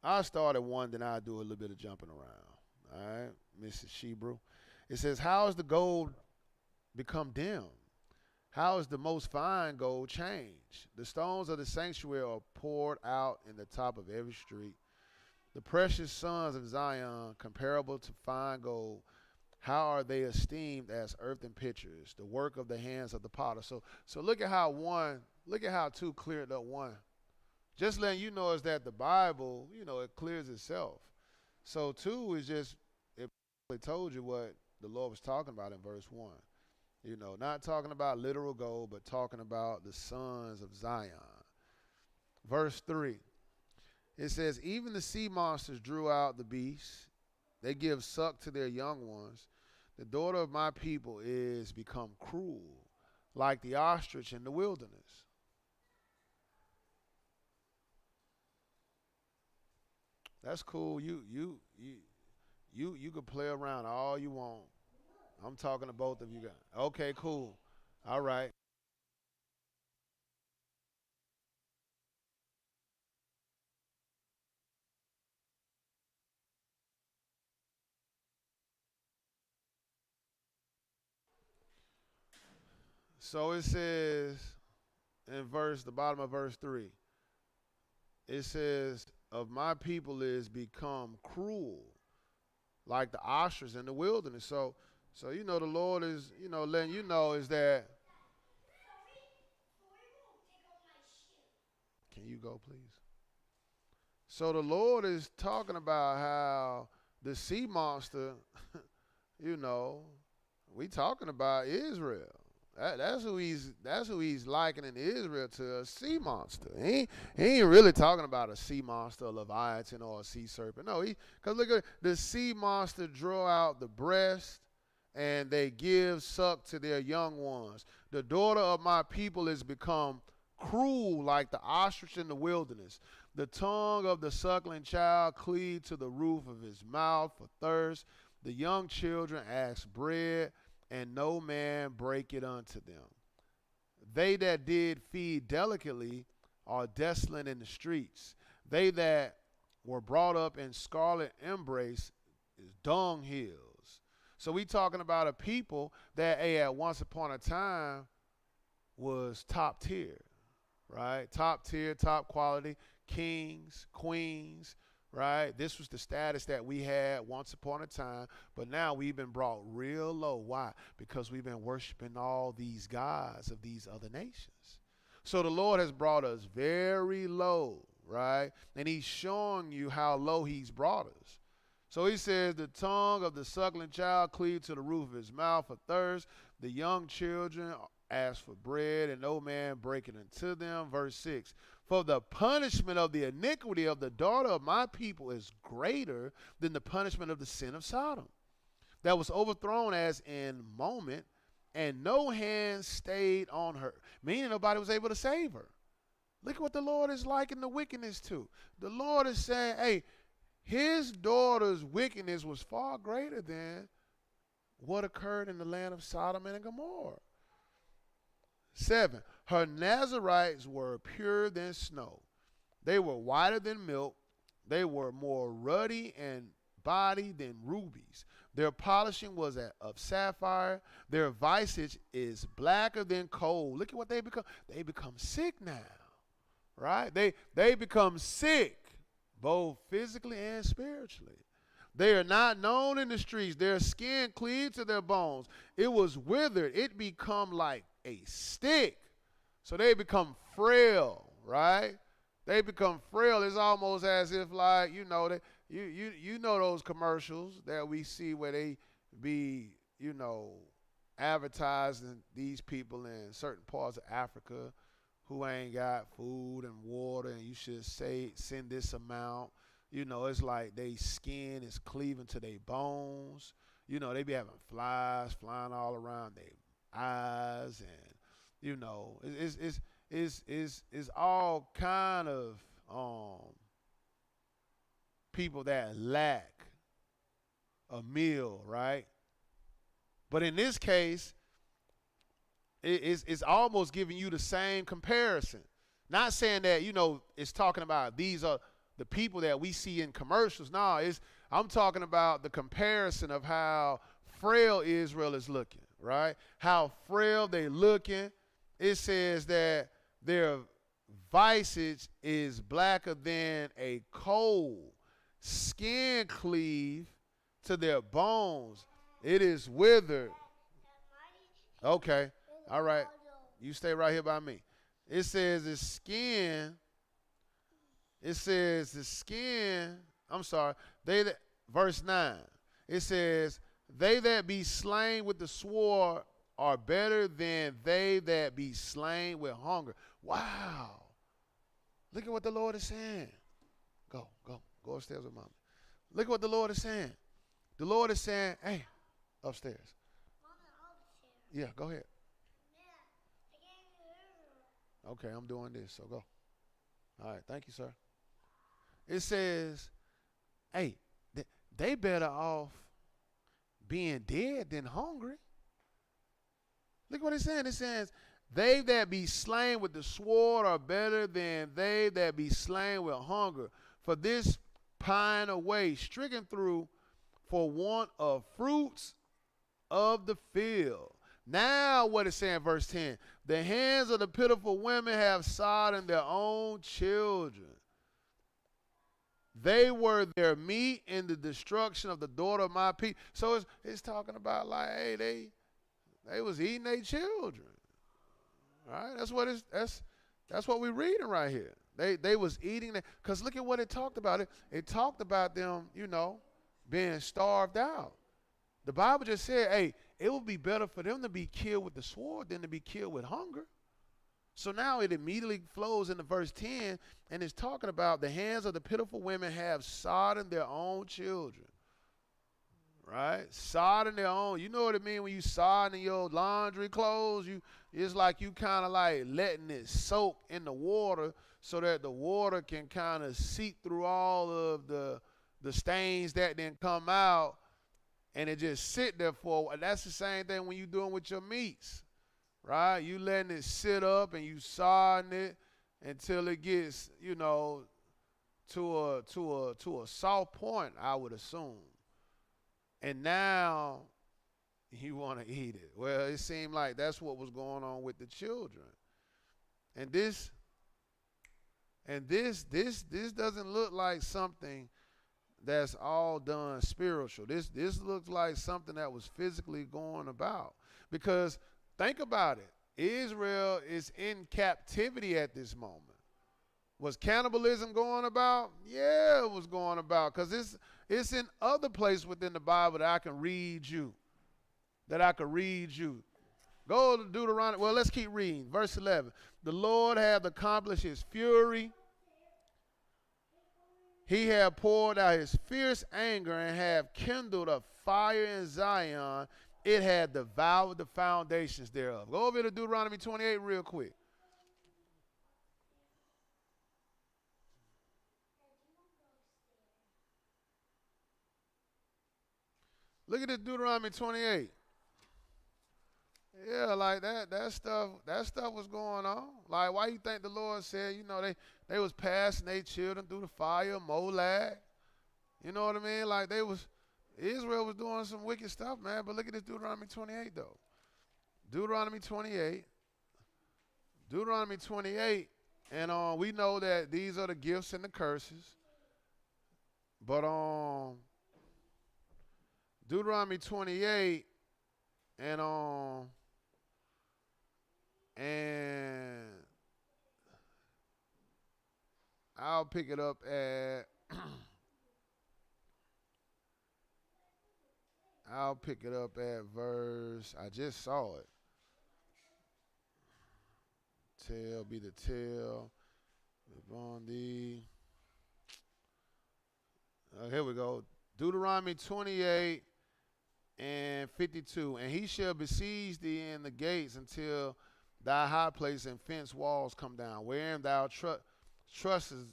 I'll start at one, then I'll do a little bit of jumping around. All right, Mrs. Shebrew. It says, "How has the gold become dim? How is the most fine gold changed? The stones of the sanctuary are poured out in the top of every street. The precious sons of Zion, comparable to fine gold, how are they esteemed as earthen pitchers, the work of the hands of the potter?" So look at how two cleared up one. Just letting you know is that the Bible, it clears itself. So two is just, it told you what the Lord was talking about in verse 1. Not talking about literal gold, but talking about the sons of Zion. Verse 3, it says, "Even the sea monsters drew out the beasts. They give suck to their young ones. The daughter of my people is become cruel, like the ostrich in the wilderness." That's cool. You can play around all you want. I'm talking to both of you guys. Okay, cool. All right. So it says in the bottom of verse 3, it says, "Of my people is become cruel, like the ostrich in the wilderness." So the Lord is, letting you know is that. Can you go, please? So the Lord is talking about how the sea monster, you know, we talking about Israel. That's who he's likening Israel to, a sea monster. He ain't really talking about a sea monster, a leviathan, or a sea serpent. No, because look at the sea monster draw out the breast, and they give suck to their young ones. The daughter of my people is become cruel like the ostrich in the wilderness. The tongue of the suckling child cleave to the roof of his mouth for thirst. The young children ask bread, and no man break it unto them. They that did feed delicately are desolate in the streets. They that were brought up in scarlet embrace is dung hills. So we talking about a people that at once upon a time was top tier, right? Top tier, top quality, kings, queens, right? This was the status that we had once upon a time, but now we've been brought real low. Why? Because we've been worshiping all these gods of these other nations. So the Lord has brought us very low, right? And he's showing you how low he's brought us. So he says, the tongue of the suckling child cleave to the roof of his mouth for thirst. The young children ask for bread, and no man break it unto them. Verse 6, for the punishment of the iniquity of the daughter of my people is greater than the punishment of the sin of Sodom, that was overthrown as in moment, and no hand stayed on her. Meaning nobody was able to save her. Look at what the Lord is likening the wickedness to. The Lord is saying, hey, his daughter's wickedness was far greater than what occurred in the land of Sodom and Gomorrah. 7, her Nazarites were purer than snow. They were whiter than milk. They were more ruddy in body than rubies. Their polishing was of sapphire. Their visage is blacker than coal. Look at what they become. They become sick now, right? They become sick, both physically and spiritually. They are not known in the streets. Their skin cleaved to their bones. It was withered. It become like a stick. So they become frail, right? They become frail. It's almost as if, like, you know those commercials that we see where they be, advertising these people in certain parts of Africa who ain't got food and water, and you should send this amount. You know, it's like they skin is cleaving to their bones. You know, they be having flies flying all around their eyes, and you know, it's all kind of people that lack a meal, right? But in this case, it's almost giving you the same comparison. Not saying that, you know, it's talking about these are the people that we see in commercials. No, I'm talking about the comparison of how frail Israel is looking, right? How frail they looking. It says that their visage is blacker than a coal. Skin cleave to their bones. It is withered. Okay. All right. You stay right here by me. It says the skin. It says the skin. I'm sorry. Verse 9. It says, they that be slain with the sword are better than they that be slain with hunger. Wow. Look at what the Lord is saying. Go upstairs with mommy. Look at what the Lord is saying. The Lord is saying, hey, upstairs. Yeah, go ahead. Okay, I'm doing this, so go. All right, thank you, sir. It says, hey, they better off being dead than hungry. Look what it's saying. It says, they that be slain with the sword are better than they that be slain with hunger. For this pine away, stricken through for want of fruits of the field. Now what it's saying, verse 10, the hands of the pitiful women have sodden their own children. They were their meat in the destruction of the daughter of my people. So it's talking about like, hey, they was eating their children. All right, that's what we're reading right here. They was eating that, because look at what it talked about. It talked about them, you know, being starved out. The Bible just said, hey, it would be better for them to be killed with the sword than to be killed with hunger. So now it immediately flows into verse 10, and it's talking about the hands of the pitiful women have sodden their own children. Right? Sodden their own. You know what it means when you sodden your laundry clothes? It's like you kind of like letting it soak in the water so that the water can kind of seep through all of the stains that then come out, and it just sit there for a while. That's the same thing when you're doing with your meats, right? You letting it sit up and you sodding it until it gets, you know, to a soft point, I would assume. And now you want to eat it. Well, it seemed like that's what was going on with the children. And this doesn't look like something that's all done spiritual. This looks like something that was physically going about. Because think about it. Israel is in captivity at this moment. Was cannibalism going about? Yeah, it was going about, because it's in other places within the Bible that I can read you. Go to Deuteronomy. Well, let's keep reading. Verse 11. The Lord hath accomplished his fury. He hath poured out his fierce anger and hath kindled a fire in Zion. It had devoured the foundations thereof. Go over to Deuteronomy 28 real quick. Look at this Deuteronomy 28. Yeah, like that stuff was going on. Like, why you think the Lord said, you know, they was passing their children through the fire of Molag? You know what I mean? Like Israel was doing some wicked stuff, man. But look at this Deuteronomy 28 though. Deuteronomy 28, and we know that these are the gifts and the curses. But Deuteronomy 28 and I'll pick it up at verse, I just saw it. tail, be the tail. Upon thee. Here we go. Deuteronomy 28 and 52. And he shall besiege thee in the gates until thy high place and fence walls come down, wherein thou trustest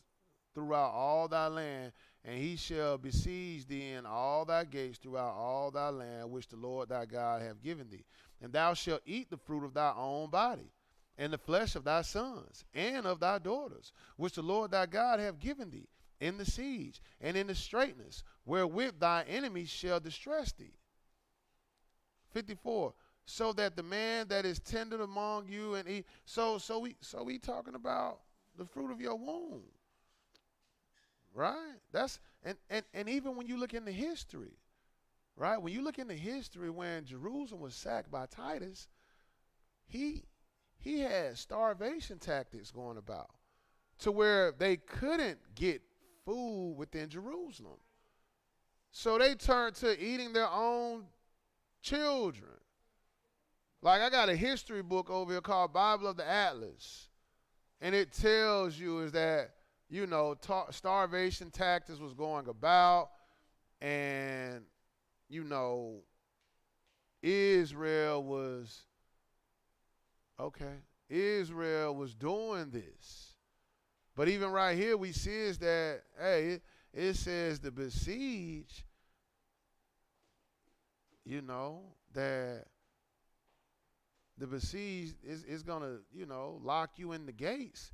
throughout all thy land. And he shall besiege thee in all thy gates throughout all thy land, which the Lord thy God hath given thee. And thou shalt eat the fruit of thy own body, and the flesh of thy sons, and of thy daughters, which the Lord thy God hath given thee, in the siege, and in the straitness, wherewith thy enemies shall distress thee. 54. So that the man that is tender among you and eat. So we talking about the fruit of your womb. Right? That's and even when you look into history, right? When you look into history, when Jerusalem was sacked by Titus, he had starvation tactics going about to where they couldn't get food within Jerusalem. So they turned to eating their own children. Like, I got a history book over here called Bible of the Atlas, and it tells you is that, you know, starvation tactics was going about, and, you know, Israel was doing this. But even right here we see is that, hey, it says the besiege, you know, that the besieged is going to, you know, lock you in the gates.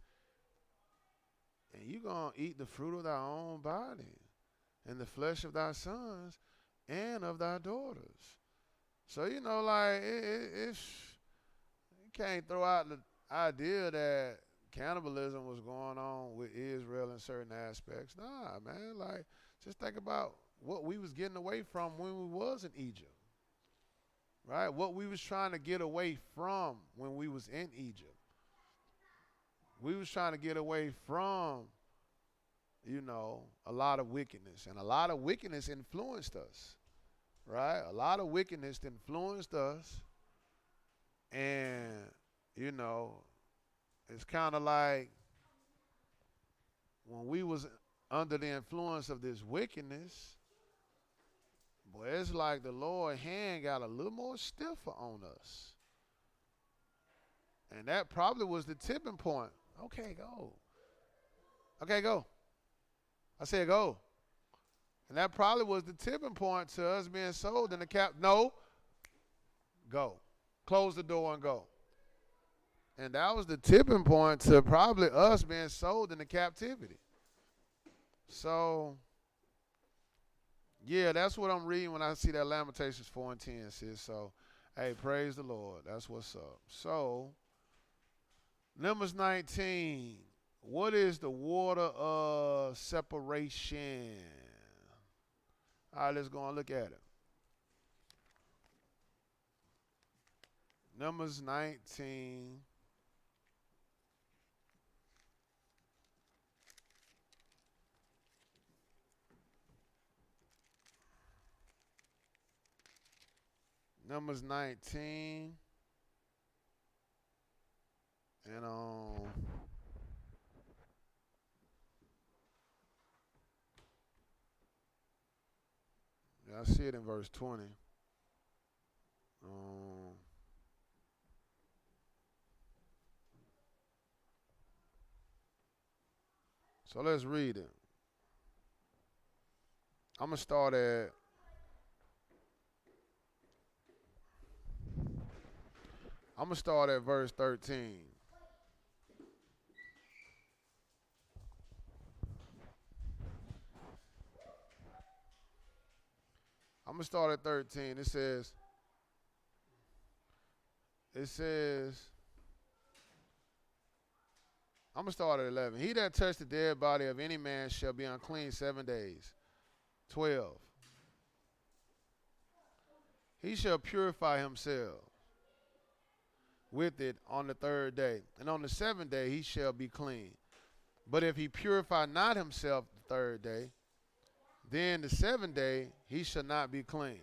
And you're going to eat the fruit of thy own body and the flesh of thy sons and of thy daughters. So, you know, like, you can't throw out the idea that cannibalism was going on with Israel in certain aspects. Nah, man, like, just think about what we was getting away from when we was in Egypt. Right? What we was trying to get away from when we was in Egypt. We was trying to get away from, you know, a lot of wickedness. And a lot of wickedness influenced us. Right? A lot of wickedness influenced us. And, you know, it's kind of like when we was under the influence of this wickedness, boy, it's like the Lord's hand got a little more stiffer on us. And that probably was the tipping point. Okay, go. Okay, go. I said go. And that probably was the tipping point to us being sold in the cap. No. Go. Close the door and go. And that was the tipping point to probably us being sold into captivity. So, yeah, that's what I'm reading when I see that Lamentations 4 and 10, sis. So, hey, praise the Lord. That's what's up. So, Numbers 19. What is the water of separation? All right, let's go and look at it. Numbers 19. Numbers 19. And I see it in verse 20. So let's read it. I'm going to start at verse 13. I'm going to start at 13. It says, I'm going to start at 11. He that touched the dead body of any man shall be unclean 7 days. 12. He shall purify himself with it on the 3rd day. And on the 7th day he shall be clean. But if he purify not himself the 3rd day, then the 7th day he shall not be clean.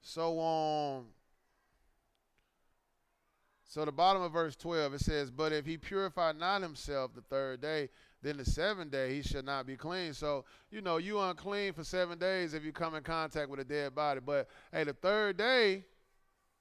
So so the bottom of verse 12, it says, but if he purify not himself the third day, then the seventh day he should not be clean. So, you unclean for 7 days if you come in contact with a dead body. But, hey, the third day,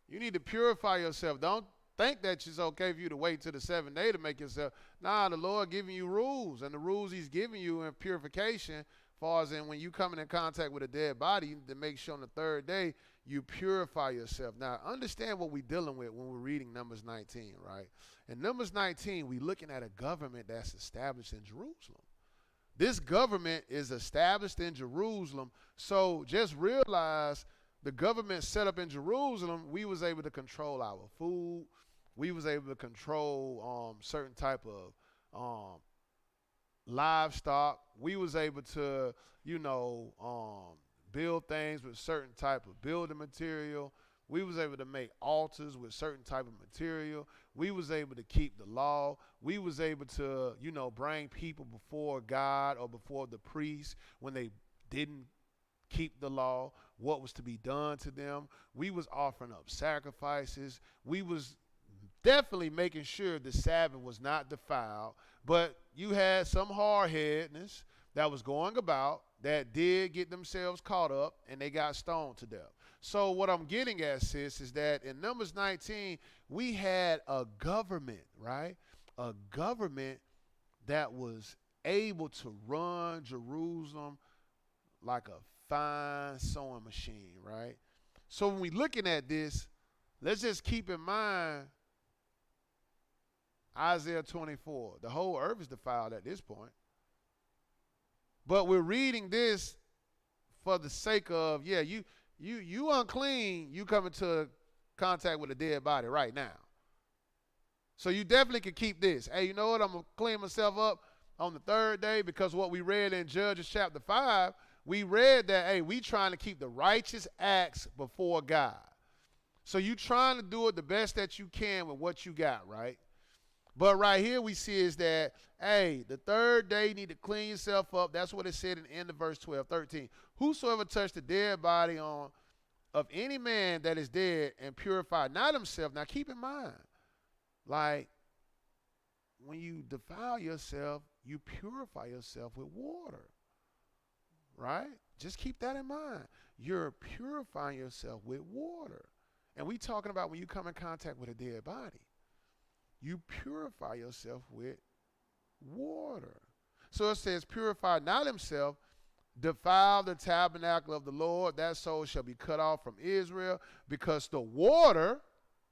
you need to purify yourself. Don't think that it's okay for you to wait till the 7th day to make yourself. Nah, the Lord giving you rules, and the rules he's giving you in purification, far as in when you coming in contact with a dead body, you need to make sure on the third day you purify yourself. Now, understand what we're dealing with when we're reading Numbers 19, right? In Numbers 19, we're looking at a government that's established in Jerusalem. This government is established in Jerusalem, so just realize the government set up in Jerusalem, we was able to control our food. We was able to control certain type of livestock. We was able to, build things with certain type of building material. We was able to make altars with certain type of material. We was able to keep the law. We was able to, bring people before God or before the priest when they didn't keep the law, what was to be done to them. We was offering up sacrifices. We was definitely making sure the Sabbath was not defiled, but you had some hard-headedness that was going about that did get themselves caught up, and they got stoned to death. So what I'm getting at, sis, is that in Numbers 19, we had a government, right? A government that was able to run Jerusalem like a fine sewing machine, right? So when we're looking at this, let's just keep in mind Isaiah 24. The whole earth is defiled at this point. But we're reading this for the sake of, you unclean, you come into contact with a dead body right now. So you definitely can keep this. Hey, you know what? I'm going to clean myself up on the third day, because what we read in Judges chapter 5, we read that, hey, we trying to keep the righteous acts before God. So you trying to do it the best that you can with what you got, right? But right here we see is that, hey, the third day you need to clean yourself up. That's what it said in the end of verse 12, 13. Whosoever touched the dead body of any man that is dead and purify not himself. Now keep in mind, like, when you defile yourself, you purify yourself with water, right? Just keep that in mind. You're purifying yourself with water. And we talking about when you come in contact with a dead body. You purify yourself with water. So it says, purify not himself, defile the tabernacle of the Lord, that soul shall be cut off from Israel, because the water,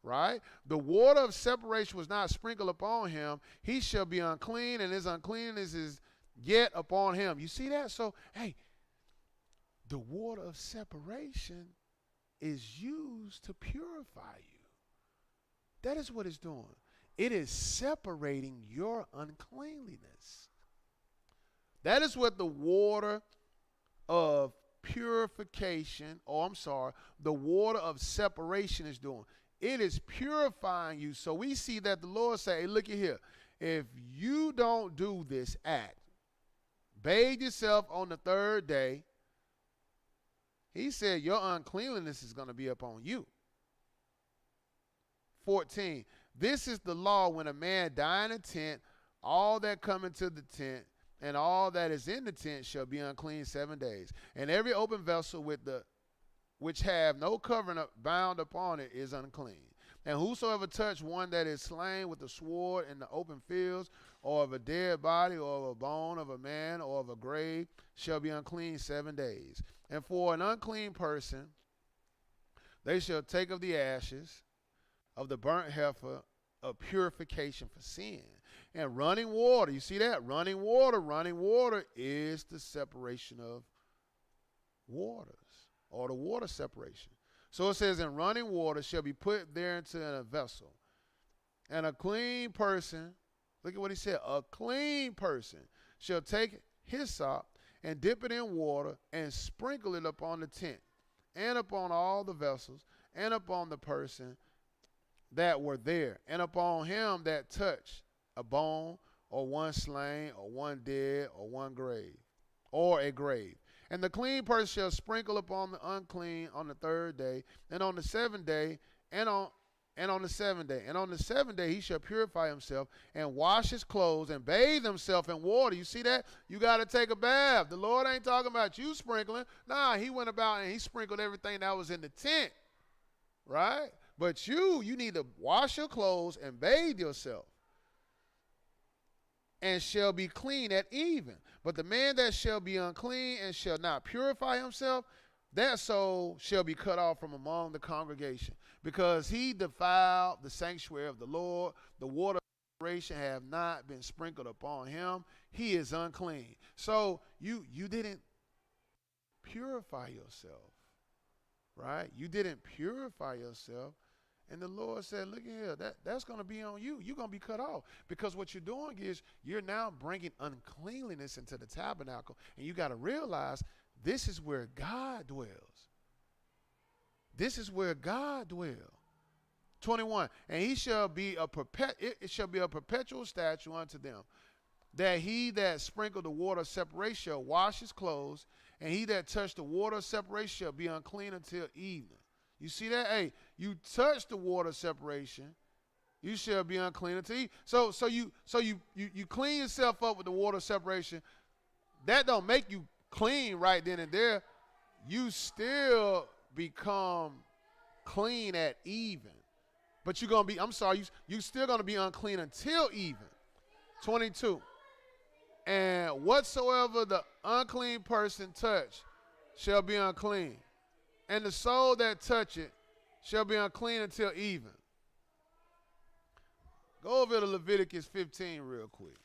right, the water of separation was not sprinkled upon him. He shall be unclean, and his uncleanness is yet upon him. You see that? So, hey, the water of separation is used to purify you. That is what it's doing. It is separating your uncleanliness. That is what the water of purification, the water of separation is doing. It is purifying you. So we see that the Lord say, hey, look at here. If you don't do this act, bathe yourself on the third day, he said your uncleanliness is going to be upon you. 14. This is the law when a man die in a tent, all that come into the tent and all that is in the tent shall be unclean 7 days. And every open vessel which have no covering bound upon it is unclean. And whosoever touch one that is slain with a sword in the open fields, or of a dead body, or of a bone of a man, or of a grave, shall be unclean 7 days. And for an unclean person, they shall take of the ashes of the burnt heifer of purification for sin. And running water, you see that? Running water is the separation of waters, or the water separation. So it says, and running water shall be put there into a vessel. And a clean person, look at what he said, a clean person shall take hyssop and dip it in water and sprinkle it upon the tent and upon all the vessels and upon the person that were there, and upon him that touched a bone, or one slain, or one dead, or one grave, or a grave. And the clean person shall sprinkle upon the unclean on the third day, and on the seventh day, and on the seventh day. And on the seventh day he shall purify himself and wash his clothes and bathe himself in water. You see that? You got to take a bath. The Lord ain't talking about you sprinkling. Nah, he went about and he sprinkled everything that was in the tent, right? But you need to wash your clothes and bathe yourself, and shall be clean at even. But the man that shall be unclean and shall not purify himself, that soul shall be cut off from among the congregation, because he defiled the sanctuary of the Lord. The water of separation have not been sprinkled upon him. He is unclean. So you didn't purify yourself, right? You didn't purify yourself. And the Lord said, look here, that's going to be on you. You're going to be cut off, because what you're doing is you're now bringing uncleanliness into the tabernacle. And you got to realize this is where God dwells. This is where God dwells. 21, and he shall be it shall be a perpetual statute unto them, that he that sprinkled the water of separation shall wash his clothes, and he that touched the water of separation shall be unclean until evening. You see that? Hey, you touch the water of separation, you shall be unclean until evening. So you clean yourself up with the water of separation. That don't make you clean right then and there. You still become clean at even. But you're going to be, you still going to be unclean until even. 22. And whatsoever the unclean person touch shall be unclean. And the soul that touch it shall be unclean until even. Go over to Leviticus 15 real quick.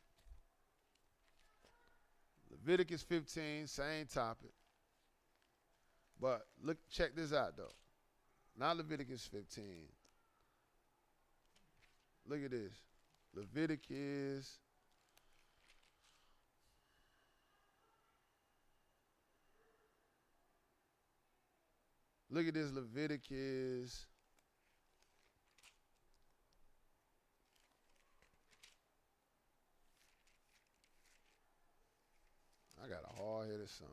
Leviticus 15, same topic. But look, check this out though. Not Leviticus 15. Look at this. Leviticus. Look at this, Leviticus. I got a hard-headed son.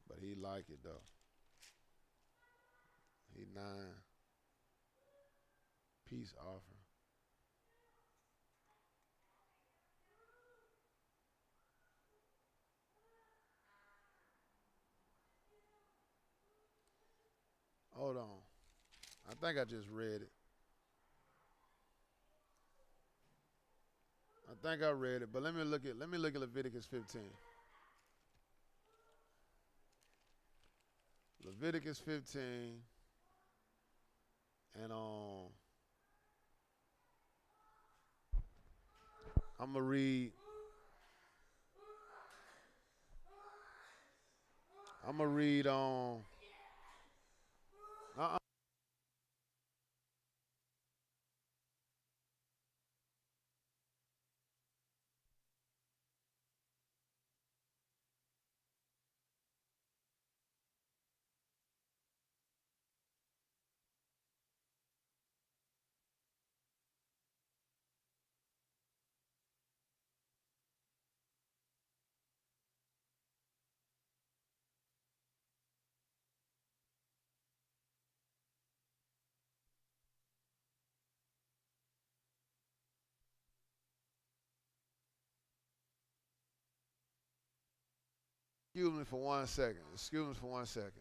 But he like it though. He 9. Peace offering. Hold on. I think I just read it. I think I read it, but let me look at Leviticus 15. Leviticus 15, and I'm gonna read. On. Excuse me for 1 second. Excuse me for 1 second.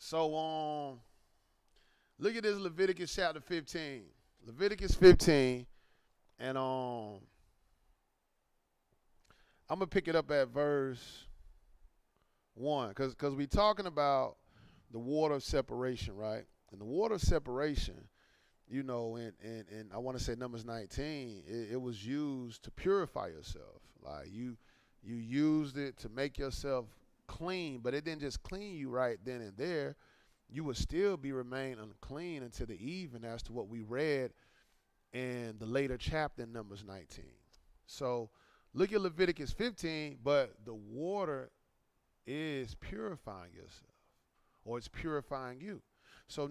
So look at this Leviticus chapter 15. Leviticus 15, and I'm gonna pick it up at verse 1, because we talking about the water of separation, right? And the water of separation, and I want to say Numbers 19, it was used to purify yourself. Like you used it to make yourself clean, but it didn't just clean you right then and there. You would still remain unclean until the even, as to what we read in the later chapter in Numbers 19. So look at Leviticus 15, but the water is purifying yourself, or it's purifying you. So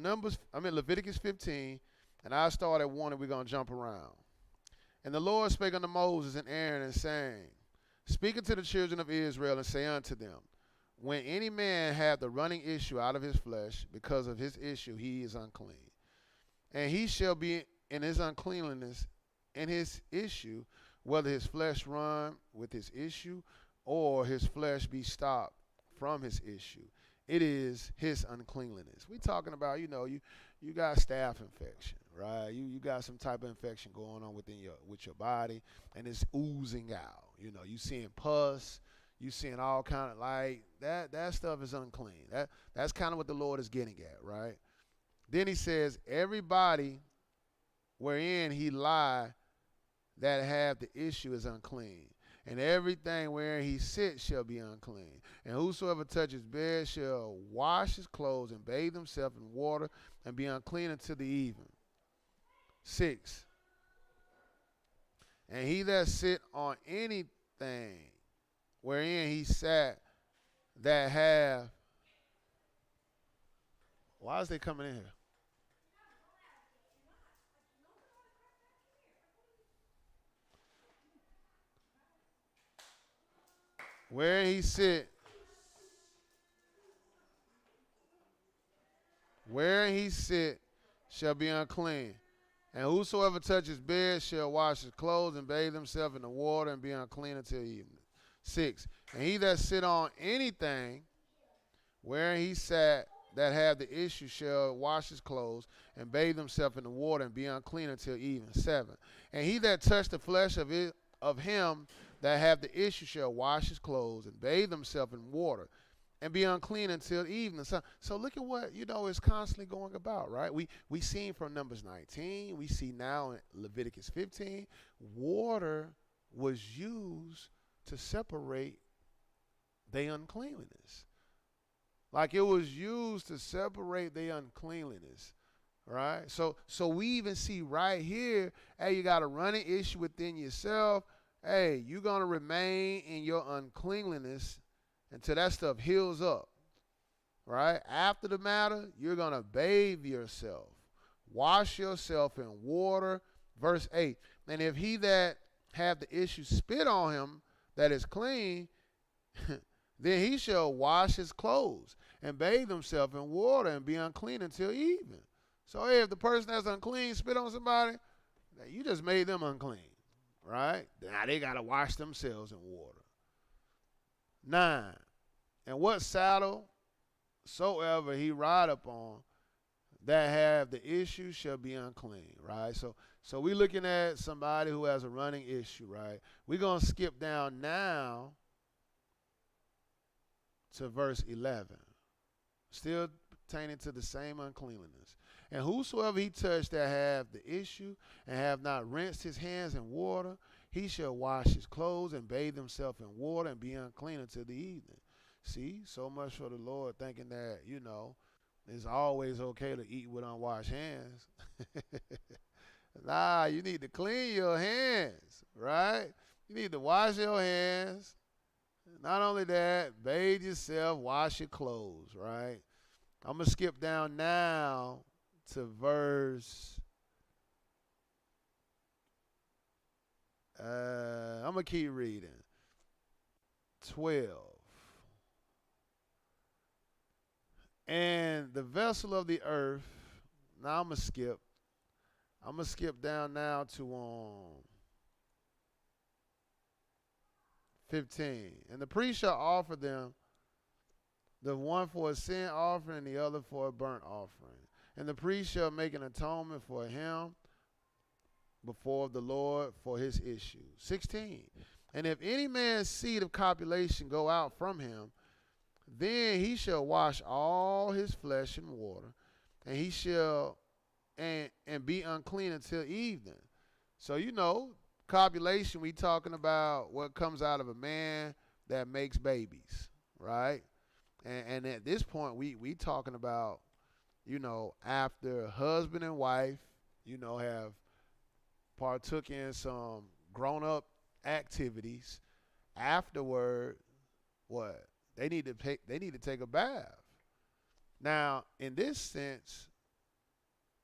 Leviticus 15, and I start at 1, and we're going to jump around. And the Lord spake unto Moses and Aaron, and saying, Speak unto the children of Israel, and say unto them, When any man have the running issue out of his flesh, because of his issue he is unclean. And he shall be in his uncleanliness in his issue, whether his flesh run with his issue, or his flesh be stopped from his issue. It is his uncleanliness. We talking about, you got staph infection, right? You got some type of infection going on with your body, and it's oozing out. You seeing pus, you seeing all kind of, like that stuff is unclean. That's kind of what the Lord is getting at, right? Then he says, everybody wherein he lie that have the issue is unclean, and everything wherein he sits shall be unclean. And whosoever touches bed shall wash his clothes and bathe himself in water and be unclean until the even. 6. And he that sit on anything wherein he sat that have, why is they coming in here? Wherein he sit shall be unclean. And whosoever touches bed shall wash his clothes and bathe himself in the water and be unclean until evening. 6. And he that sit on anything wherein he sat that have the issue shall wash his clothes and bathe himself in the water and be unclean until evening. 7. And he that touch the flesh of him that have the issue shall wash his clothes and bathe himself in water and be unclean until evening. So look at what, is constantly going about, right? We seen from Numbers 19. We see now in Leviticus 15, water was used to separate their uncleanliness. Like it was used to separate their uncleanliness, right? So we even see right here, hey, you got a running issue within yourself. Hey, you're going to remain in your uncleanliness until that stuff heals up, right? After the matter, you're going to bathe yourself. Wash yourself in water. Verse 8, and if he that have the issue spit on him that is clean, then he shall wash his clothes and bathe himself in water and be unclean until even. So hey, if the person that's unclean spit on somebody, you just made them unclean. Right? Now they got to wash themselves in water. 9. And what saddle soever he ride upon that have the issue shall be unclean. Right? So we looking at somebody who has a running issue. Right? We're going to skip down now to verse 11. Still pertaining to the same uncleanliness. And whosoever he touched that have the issue and have not rinsed his hands in water, he shall wash his clothes and bathe himself in water and be unclean until the evening. See, so much for the Lord thinking that, it's always okay to eat with unwashed hands. Nah, you need to clean your hands, right? You need to wash your hands. Not only that, bathe yourself, wash your clothes, right? I'm going to skip down now to verse, I'm going to keep reading. 12. And the vessel of the earth, now I'm going to skip down now to 15. And the priest shall offer them The one for a sin offering and the other for a burnt offering. And the priest shall make an atonement for him before the Lord for his issue. 16. And if any man's seed of copulation go out from him, then he shall wash all his flesh in water, and he shall and be unclean until evening. So copulation, we talking about what comes out of a man that makes babies, right? And at this point, we talking about, after husband and wife, have partook in some grown-up activities. Afterward, what? They need to take a bath. Now, in this sense,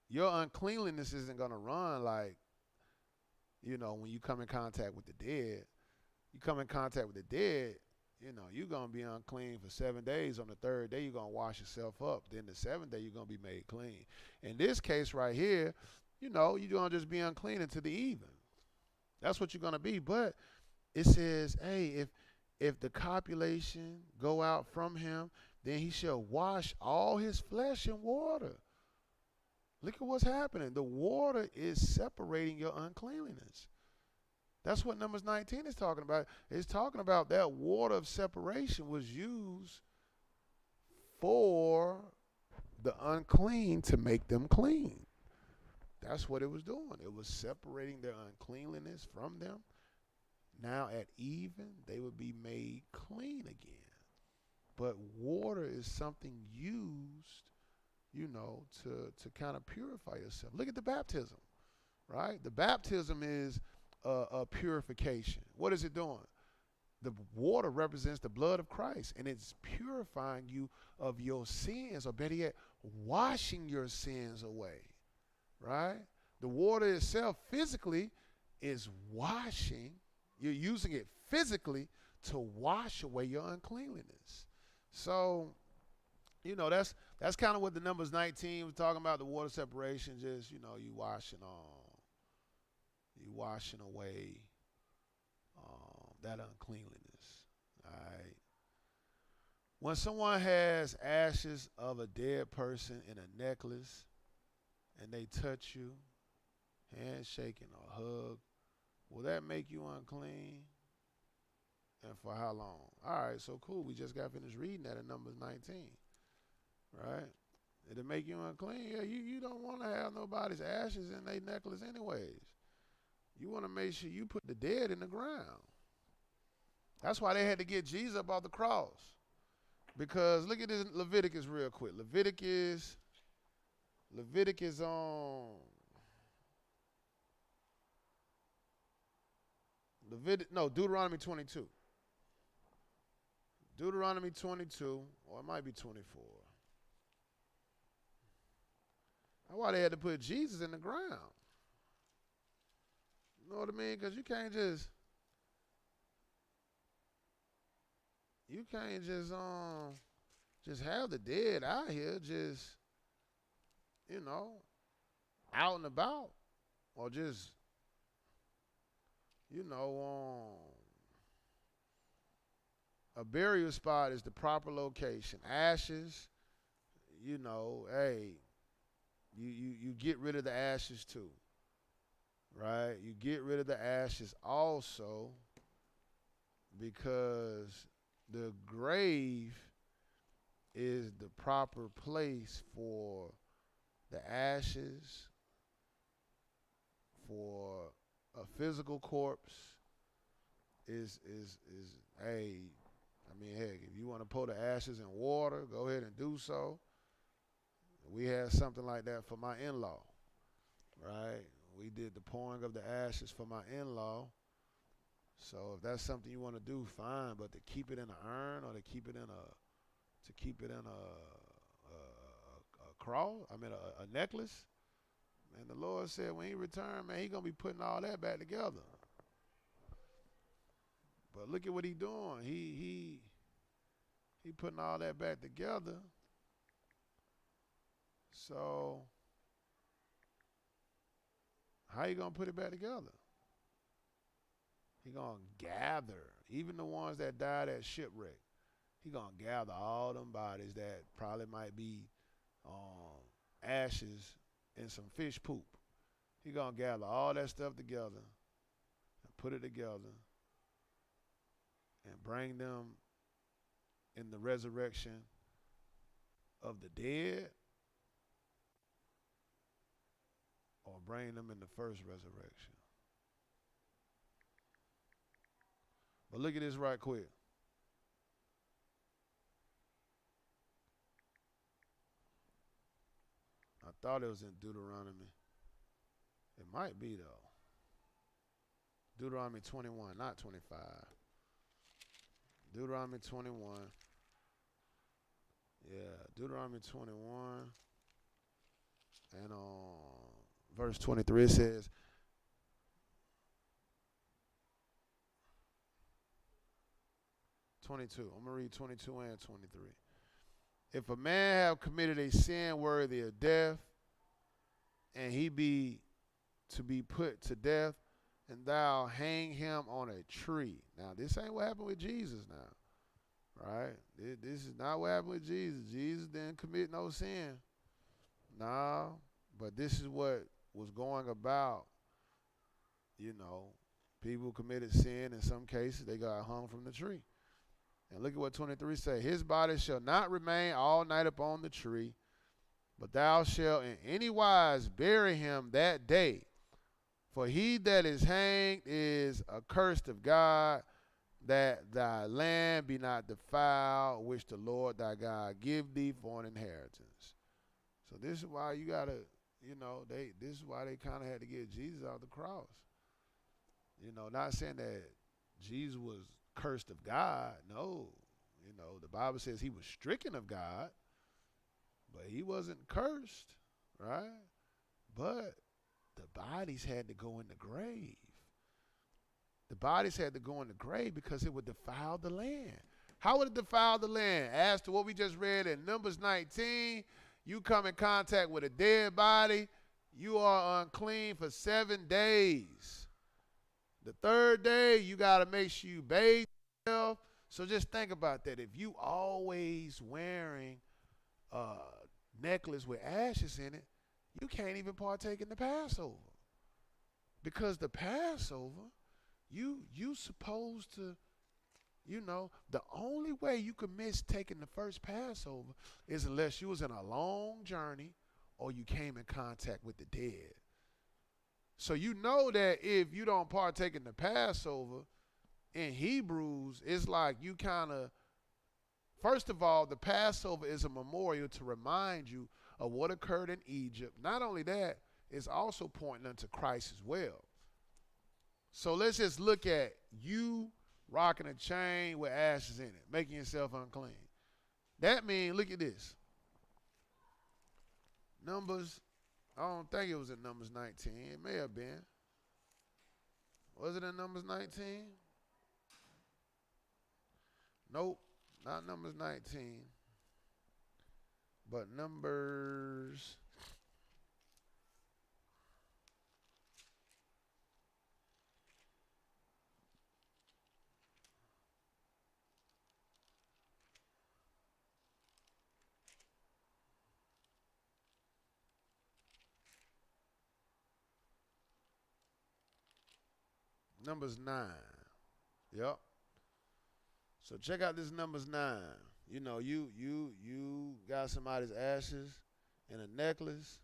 your uncleanliness isn't going to run like, when you come in contact with the dead. You come in contact with the dead, you're going to be unclean for 7 days. On the third day, you're going to wash yourself up. Then the seventh day, you're going to be made clean. In this case right here, you're going to just be unclean until the evening. That's what you're going to be. But it says, hey, if the copulation go out from him, then he shall wash all his flesh in water. Look at what's happening. The water is separating your uncleanliness. That's what Numbers 19 is talking about. It's talking about that water of separation was used for the unclean to make them clean. That's what it was doing. It was separating their uncleanliness from them. Now at even, they would be made clean again. But water is something used, to kind of purify yourself. Look at the baptism, right? The baptism is a purification. What is it doing? The water represents the blood of Christ, and it's purifying you of your sins, or better yet, washing your sins away, right? The water itself physically is washing. You're using it physically to wash away your uncleanliness. So, that's kind of what the Numbers 19 was talking about, the water separation, just, you washing away that uncleanliness. All right. When someone has ashes of a dead person in a necklace and they touch you, handshaking or hug, will that make you unclean? And for how long? All right, so cool. We just got finished reading that in Numbers 19, right? It'll make you unclean. Yeah, you don't want to have nobody's ashes in their necklace anyways. You want to make sure you put the dead in the ground. That's why they had to get Jesus up off the cross. Because look at this Leviticus real quick. Leviticus on Deuteronomy 22. Deuteronomy 22, or it might be 24. That's why they had to put Jesus in the ground. You know what I mean? Because you can't just have the dead out here just, out and about, or just, a burial spot is the proper location. Ashes, hey, you get rid of the ashes too, right? You get rid of the ashes also because the grave is the proper place for the ashes, for a physical corpse is hey, heck, if you want to pour the ashes in water, go ahead and do so. We had something like that for my in-law, right? We did the pouring of the ashes for my in-law. So if that's something you want to do, fine. But to keep it in an urn or to keep it in a necklace, man, the Lord said when he returned, man, he gonna be putting all that back together. But look at what he doing. He putting all that back together. So how you gonna put it back together? He gonna gather even the ones that died at shipwreck. He gonna gather all them bodies that probably might be ashes and some fish poop. He gonna gather all that stuff together and put it together and bring them in the resurrection of the dead, or bring them in the first resurrection. But look at this right quick. I thought it was in Deuteronomy. It might be, though. Deuteronomy 21, not 25. Deuteronomy 21. Yeah, Deuteronomy 21. And verse 23, it says, I'm going to read 22 and 23. If a man have committed a sin worthy of death, and he be to be put to death, and thou hang him on a tree. Now, this ain't what happened with Jesus now, right? This is not what happened with Jesus. Jesus didn't commit no sin. No, but this is what was going about. You know, people committed sin. In some cases, they got hung from the tree. And look at what 23 say. His body shall not remain all night upon the tree, but thou shalt in any wise bury him that day. For he that is hanged is accursed of God, that thy land be not defiled, which the Lord thy God give thee for an inheritance. So this is why you got to, this is why they kind of had to get Jesus out of the cross. Not saying that Jesus was cursed of God. No. The Bible says he was stricken of God, but he wasn't cursed, right? But the bodies had to go in the grave. The bodies had to go in the grave because it would defile the land. How would it defile the land? As to what we just read in Numbers 19, you come in contact with a dead body, you are unclean for 7 days. The third day, you got to make sure you bathe yourself. So just think about that. If you always wearing a necklace with ashes in it, you can't even partake in the Passover. Because the Passover, you supposed to, the only way you could miss taking the first Passover is unless you was in a long journey or you came in contact with the dead. So you know that if you don't partake in the Passover, in Hebrews, it's like you kind of, first of all, the Passover is a memorial to remind you of what occurred in Egypt. Not only that, it's also pointing unto Christ as well. So let's just look at you rocking a chain with ashes in it, making yourself unclean. That means, look at this. Numbers, I don't think it was in Numbers 19. It may have been. Was it in Numbers 19? Nope, not Numbers 19. But Numbers... Numbers 9. Yep. So check out this Numbers 9. You got somebody's ashes in a necklace.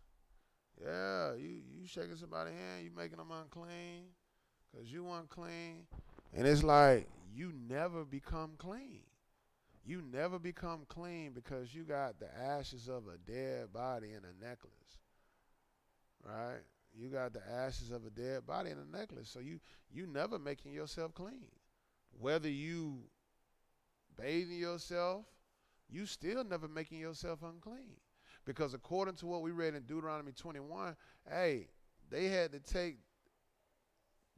Yeah, you shaking somebody's hand, you making them unclean because you unclean. And it's like you never become clean. You never become clean because you got the ashes of a dead body in a necklace. Right? You got the ashes of a dead body in a necklace. So you never making yourself clean. Whether you bathing yourself, you still never making yourself unclean. Because according to what we read in Deuteronomy 21, hey, they had to take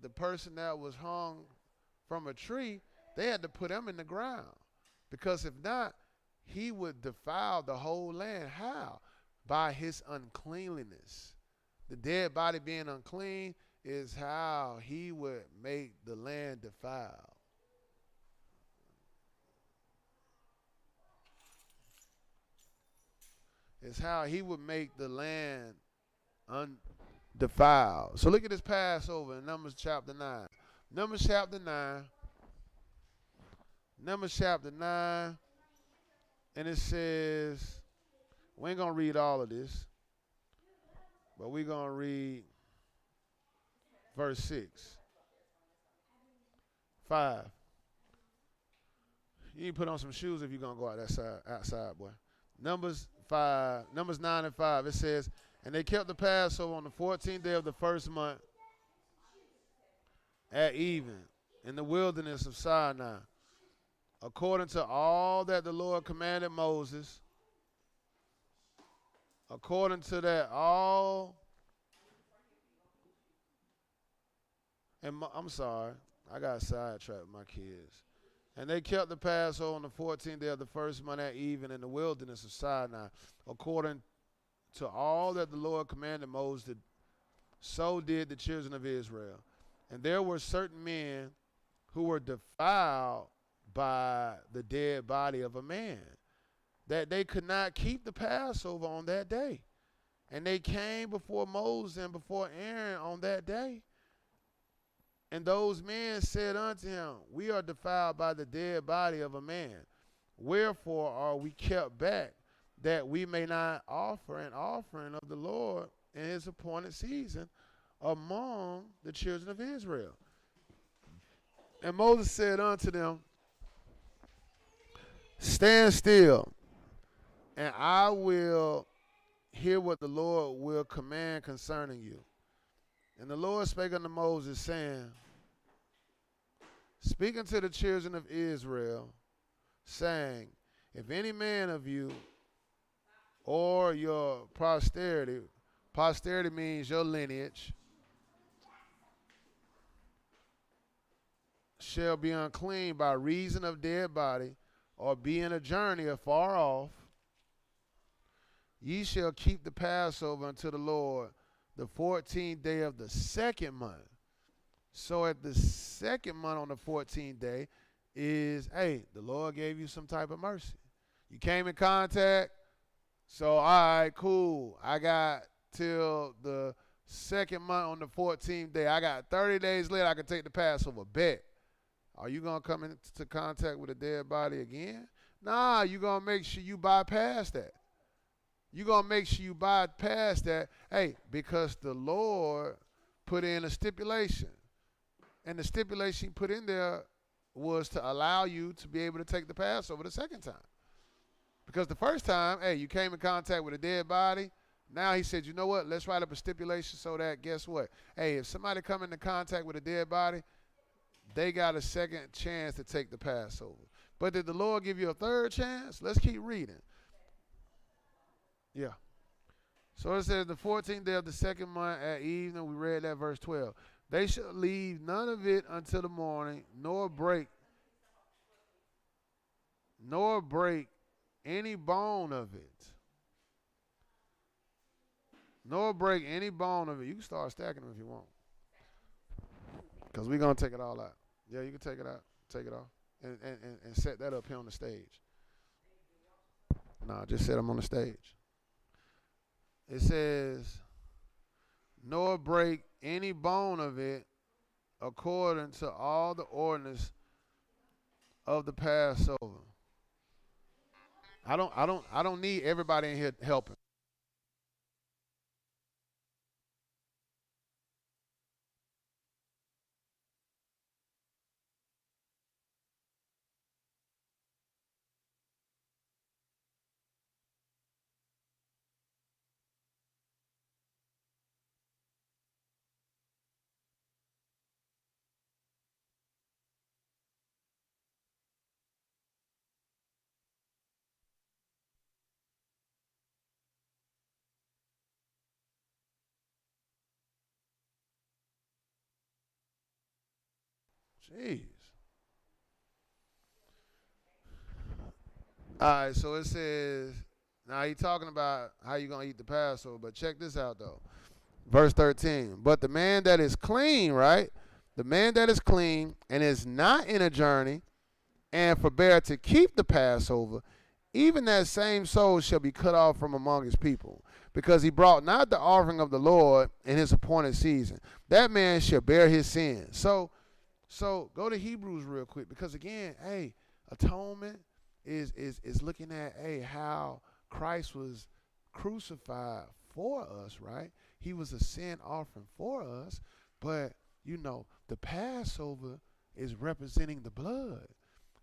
the person that was hung from a tree, they had to put him in the ground. Because if not, he would defile the whole land. How? By his uncleanliness. The dead body being unclean is how he would make the land defiled. is how he would make the land undefiled. So look at this Passover in Numbers chapter 9. Numbers chapter 9. Numbers chapter 9. And it says, we ain't going to read all of this, but we're going to read verse 6. 5. You need to put on some shoes if you're going to go outside, boy. Numbers 9 and 5. It says, and they kept the Passover on the 14th day of the first month at even in the wilderness of Sinai, according to all that the Lord commanded Moses. According to that, I'm sorry, I got sidetracked with my kids. And they kept the Passover on the 14th day of the first month at even in the wilderness of Sinai, according to all that the Lord commanded Moses. So did the children of Israel. And there were certain men who were defiled by the dead body of a man, that they could not keep the Passover on that day. And they came before Moses and before Aaron on that day. And those men said unto him, we are defiled by the dead body of a man. Wherefore are we kept back, that we may not offer an offering of the Lord in his appointed season among the children of Israel? And Moses said unto them, stand still, and I will hear what the Lord will command concerning you. And the Lord spake unto Moses, saying, speak unto the children of Israel, saying, if any man of you or your posterity means your lineage, shall be unclean by reason of dead body, or be in a journey afar off, ye shall keep the Passover unto the Lord the 14th day of the second month. So at the second month on the 14th day is, hey, the Lord gave you some type of mercy. You came in contact, so all right, cool. I got till the second month on the 14th day. I got 30 days later I can take the Passover. Bet. Are you going to come into contact with a dead body again? Nah, you're going to make sure you bypass that. You're going to make sure you bypass that, hey, because the Lord put in a stipulation. And the stipulation he put in there was to allow you to be able to take the Passover the second time. Because the first time, hey, you came in contact with a dead body. Now he said, you know what, let's write up a stipulation so that, guess what? Hey, if somebody come into contact with a dead body, they got a second chance to take the Passover. But did the Lord give you a third chance? Let's keep reading. Yeah. So it says the 14th day of the second month at evening, we read that verse 12. They shall leave none of it until the morning, nor break any bone of it. Nor break any bone of it. You can start stacking them if you want. Because we're going to take it all out. Yeah, you can take it out. Take it off. And set that up here on the stage. Nah, just set them on the stage. It says, nor break any bone of it according to all the ordinance of the Passover. I don't need everybody in here helping. Jeez. All right, so it says, now he's talking about how you're going to eat the Passover, but check this out, though. Verse 13. But the man that is clean, right? The man that is clean and is not in a journey and forbear to keep the Passover, even that same soul shall be cut off from among his people, because he brought not the offering of the Lord in his appointed season. That man shall bear his sins. So go to Hebrews real quick, because again, hey, atonement is looking at, hey, how Christ was crucified for us, right? He was a sin offering for us, but the Passover is representing the blood.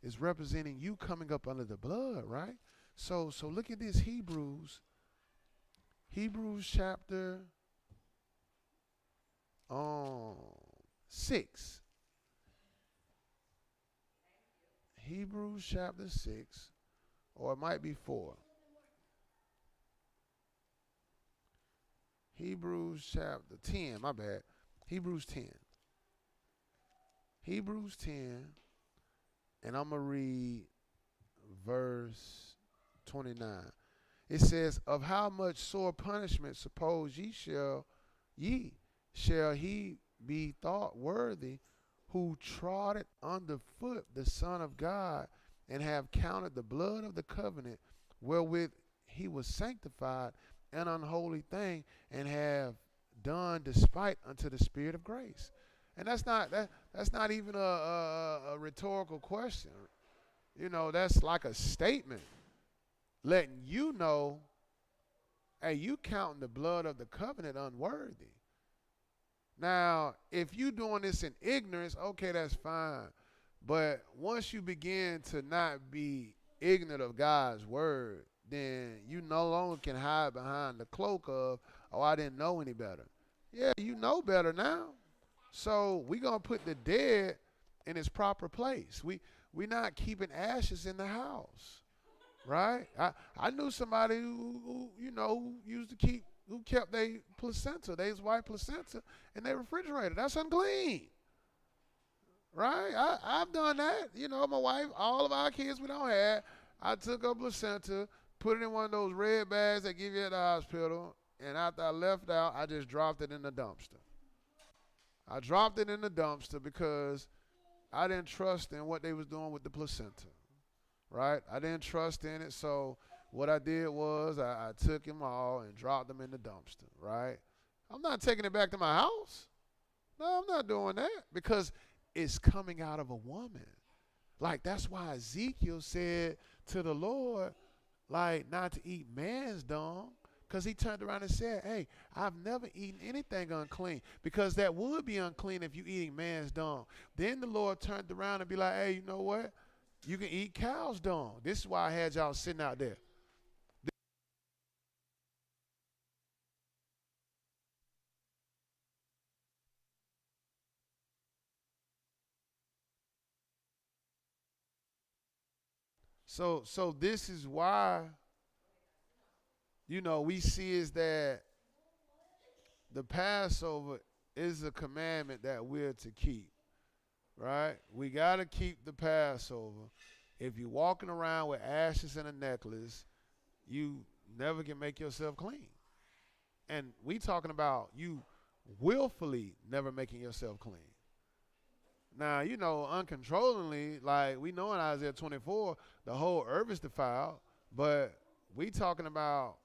Is representing you coming up under the blood, right? So look at this, Hebrews chapter 6. Hebrews chapter 6, or it might be 4. Hebrews chapter 10, my bad. Hebrews 10. Hebrews 10, and I'm going to read verse 29. It says, of how much sore punishment suppose shall he be thought worthy, who trod it under foot the Son of God, and have counted the blood of the covenant wherewith he was sanctified an unholy thing, and have done despite unto the Spirit of grace. And that's not even a rhetorical question. That's like a statement letting you know, hey, you counting the blood of the covenant unworthy. Now, if you doing this in ignorance, okay, that's fine. But once you begin to not be ignorant of God's word, then you no longer can hide behind the cloak of, oh, I didn't know any better. Yeah, you know better now. So we're going to put the dead in its proper place. We're not keeping ashes in the house, right? I knew somebody who kept their placenta, their white placenta, in their refrigerator. That's unclean, right? I've done that. My wife, all of our kids we don't have, I took a placenta, put it in one of those red bags they give you at the hospital, and after I left out, I just dropped it in the dumpster. I dropped it in the dumpster because I didn't trust in what they was doing with the placenta, right? I didn't trust in it, so what I did was I took them all and dropped them in the dumpster, right? I'm not taking it back to my house. No, I'm not doing that, because it's coming out of a woman. Like, that's why Ezekiel said to the Lord, like, not to eat man's dung, because he turned around and said, hey, I've never eaten anything unclean, because that would be unclean if you eating man's dung. Then the Lord turned around and be like, hey, you know what? You can eat cow's dung. This is why I had y'all sitting out there. So this is why, we see is that the Passover is a commandment that we're to keep, right? We got to keep the Passover. If you're walking around with ashes in a necklace, you never can make yourself clean. And we talking about you willfully never making yourself clean. Now, uncontrollably, like we know in Isaiah 24, the whole earth is defiled, but we talking about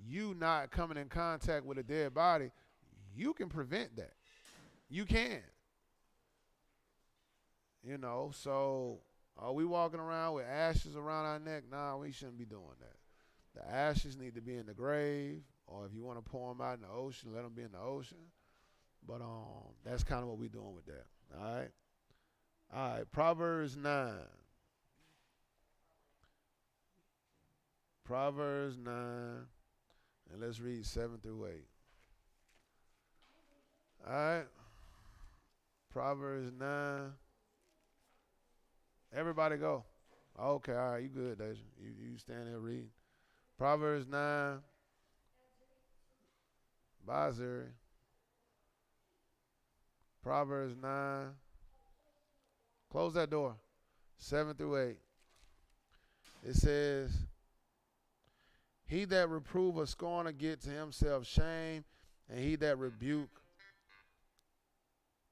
you not coming in contact with a dead body. You can prevent that. You can. So are we walking around with ashes around our neck? Nah, we shouldn't be doing that. The ashes need to be in the grave, or if you want to pour them out in the ocean, let them be in the ocean. But that's kind of what we're doing with that. All right. All right, Proverbs 9. Proverbs 9, and let's read 7 through 8. All right. Proverbs 9. Everybody go. Okay, all right, you good, Deja. You stand there reading. Proverbs 9. Bye, Zuri. Proverbs 9. Close that door. 7 through 8. It says, he that reprove a scorner get to himself shame, and he that rebuke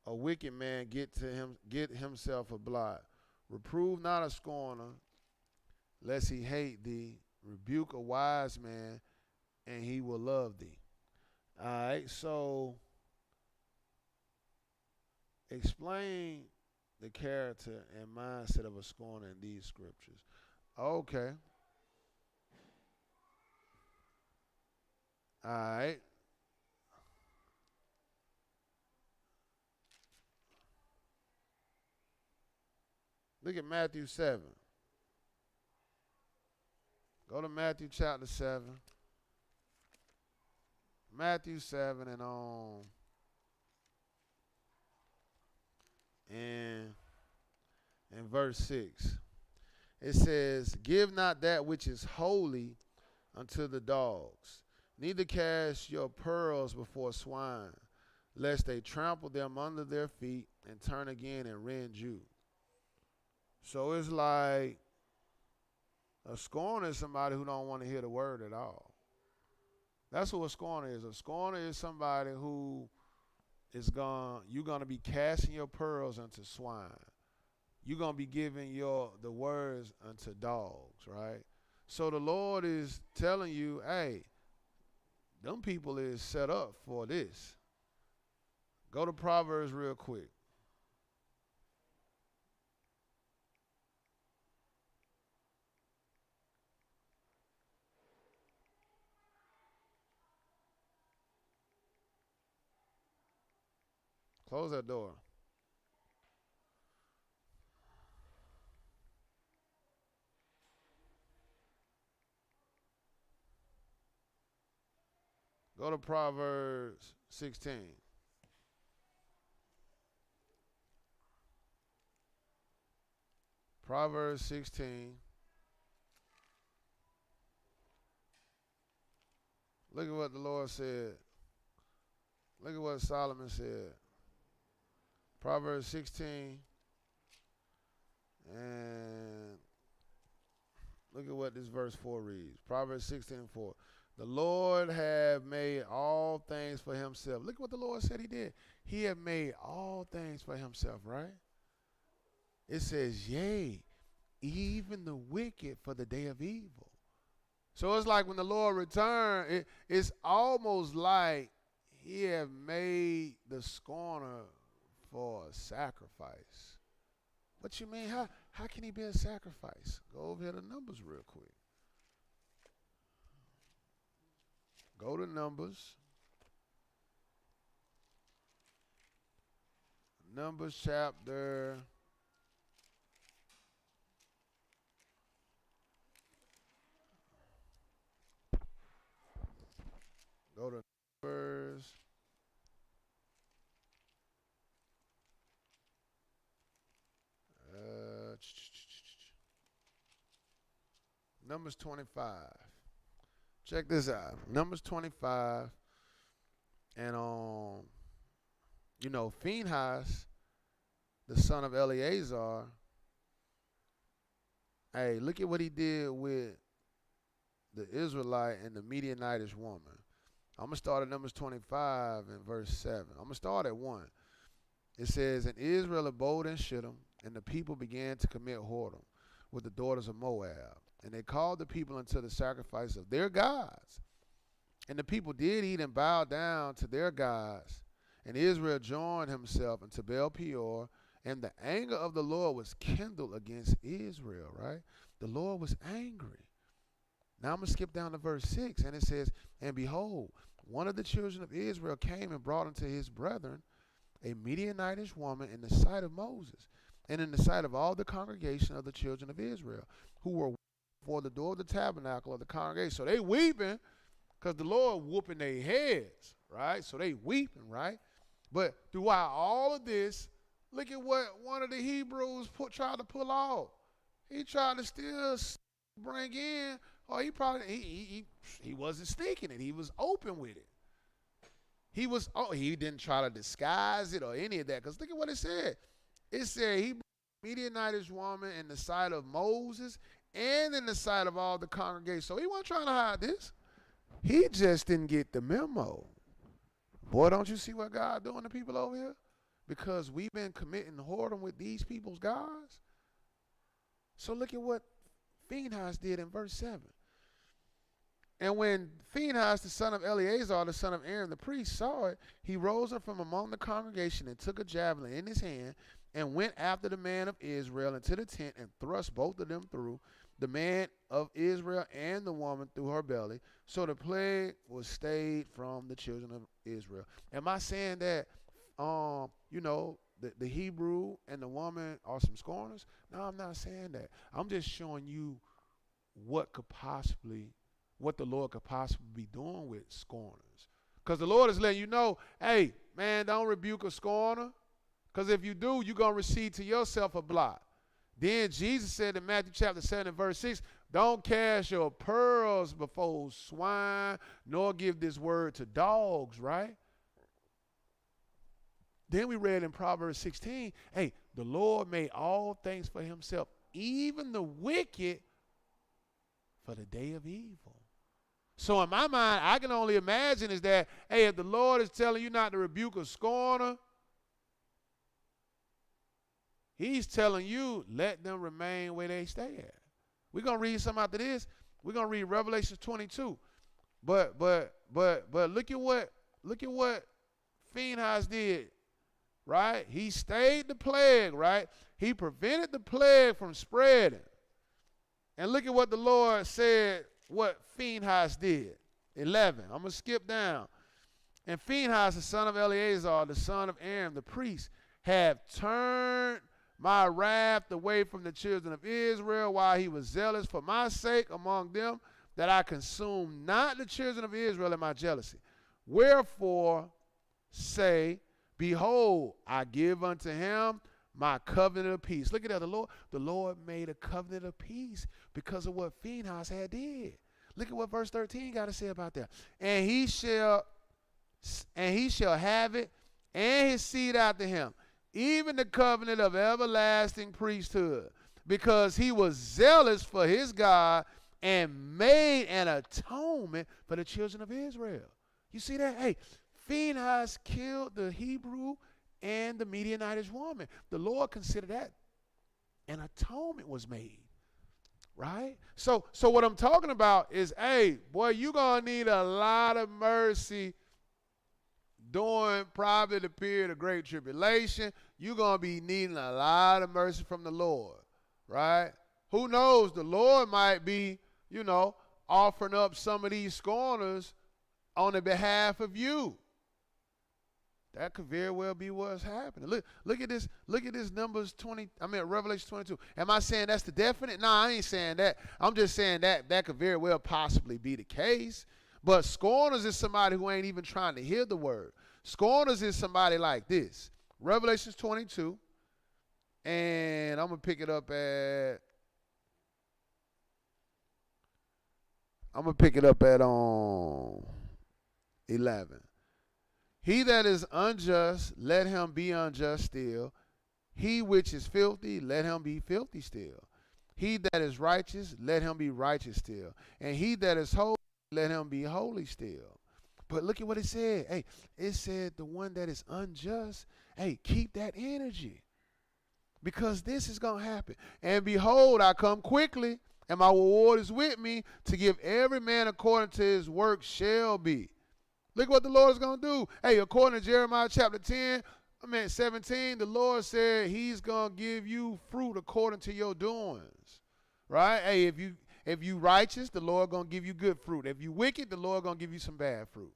a wicked man get himself a blot. Reprove not a scorner, lest he hate thee. Rebuke a wise man, and he will love thee. All right, so explain the character and mindset of a scorner in these scriptures. Okay. All right. Look at Matthew 7. Go to Matthew chapter 7. Matthew 7 and in verse 6. It says, give not that which is holy unto the dogs, neither cast your pearls before swine, lest they trample them under their feet and turn again and rend you. So it's like a scorner is somebody who don't want to hear the word at all. That's what a scorner is. A scorner is somebody who you're gonna be casting your pearls unto swine. You're gonna be giving the words unto dogs, right? So the Lord is telling you, hey, them people is set up for this. Go to Proverbs real quick. Close that door. Go to Proverbs 16. Proverbs 16. Look at what the Lord said. Look at what Solomon said. Proverbs 16. And look at what this verse 4 reads. Proverbs 16:4. The Lord have made all things for himself. Look at what the Lord said he did. He have made all things for himself, right? It says, yea, even the wicked for the day of evil. So it's like when the Lord returned, it's almost like he have made the scorner for a sacrifice. What you mean? How can he be a sacrifice? Go over here to Numbers real quick. Go to Numbers. Numbers chapter 25. Check this out. Numbers 25. And Phinehas, the son of Eleazar, hey, look at what he did with the Israelite and the Midianitish woman. I'm going to start at Numbers 25 and verse 7. I'm going to start at 1. It says, and Israel abode in Shittim, and the people began to commit whoredom with the daughters of Moab. And they called the people unto the sacrifice of their gods. And the people did eat and bow down to their gods. And Israel joined himself unto Baal Peor. And the anger of the Lord was kindled against Israel, right? The Lord was angry. Now I'm going to skip down to verse 6. And it says, and behold, one of the children of Israel came and brought unto his brethren a Midianitish woman in the sight of Moses, and in the sight of all the congregation of the children of Israel, who were before the door of the tabernacle of the congregation. So they weeping because the Lord whooping their heads, right? So they weeping, right? But throughout all of this, look at what one of the Hebrews tried to pull off. He tried to still bring in, or he wasn't sneaking it. He was open with it. He didn't try to disguise it or any of that. Because look at what it said. It said he brought a Midianitish woman in the sight of Moses and in the sight of all the congregation. So he wasn't trying to hide this. He just didn't get the memo. Boy, don't you see what God doing to people over here? Because we've been committing whoredom with these people's gods. So look at what Phinehas did in verse 7. And when Phinehas, the son of Eleazar, the son of Aaron, the priest, saw it, he rose up from among the congregation and took a javelin in his hand and went after the man of Israel into the tent and thrust both of them through, the man of Israel and the woman through her belly. So the plague was stayed from the children of Israel. Am I saying that, the Hebrew and the woman are some scorners? No, I'm not saying that. I'm just showing you what the Lord could possibly be doing with scorners. Because the Lord is letting you know, hey, man, don't rebuke a scorner. Because if you do, you're going to receive to yourself a blot. Then Jesus said in Matthew chapter 7 and verse 6, don't cast your pearls before swine, nor give this word to dogs, right? Then we read in Proverbs 16, hey, the Lord made all things for himself, even the wicked for the day of evil. So in my mind, I can only imagine is that, hey, if the Lord is telling you not to rebuke a scorner, he's telling you, let them remain where they stay at. We're going to read some after this. We're going to read Revelation 22. But look at what Phinehas did, right? He stayed the plague, right? He prevented the plague from spreading. And look at what the Lord said what Phinehas did. 11. I'm going to skip down. And Phinehas, the son of Eleazar, the son of Aaron, the priest, have turned my wrath away from the children of Israel while he was zealous for my sake among them, that I consume not the children of Israel in my jealousy. Wherefore say, behold, I give unto him my covenant of peace. Look at that. The Lord made a covenant of peace because of what Phinehas had did. Look at what verse 13 got to say about that. And he shall have it, and his seed after him, even the covenant of everlasting priesthood, because he was zealous for his God and made an atonement for the children of Israel. You see that? Hey, Phinehas killed the Hebrew and the Midianitish woman. The Lord considered that an atonement was made, right? So what I'm talking about is, hey, boy, you're going to need a lot of mercy during probably the period of great tribulation. You're going to be needing a lot of mercy from the Lord, right? Who knows? The Lord might be, offering up some of these scorners on the behalf of you. That could very well be what's happening. Look at this. Look at this Revelation 22. Am I saying that's the definite? No, I ain't saying that. I'm just saying that could very well possibly be the case. But scorners is somebody who ain't even trying to hear the word. Scorners is somebody like this. Revelation 22. And I'm going to pick it up at 11. He that is unjust, let him be unjust still. He which is filthy, let him be filthy still. He that is righteous, let him be righteous still. And he that is holy, let him be holy still. But look at what it said. Hey, it said the one that is unjust, hey, keep that energy. Because this is going to happen. And behold, I come quickly, and my reward is with me to give every man according to his work shall be. Look what the Lord is going to do. Hey, according to Jeremiah chapter 17, the Lord said he's going to give you fruit according to your doings. Right? Hey, if you righteous, the Lord going to give you good fruit. If you wicked, the Lord going to give you some bad fruit.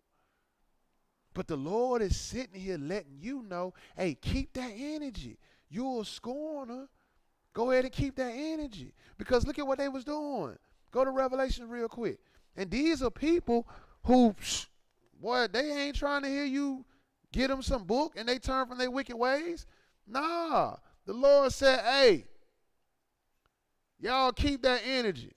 But the Lord is sitting here letting you know, hey, keep that energy. You're a scorner. Go ahead and keep that energy. Because look at what they was doing. Go to Revelation real quick. And these are people who, boy, they ain't trying to hear you get them some book and they turn from their wicked ways. Nah. The Lord said, hey, y'all keep that energy.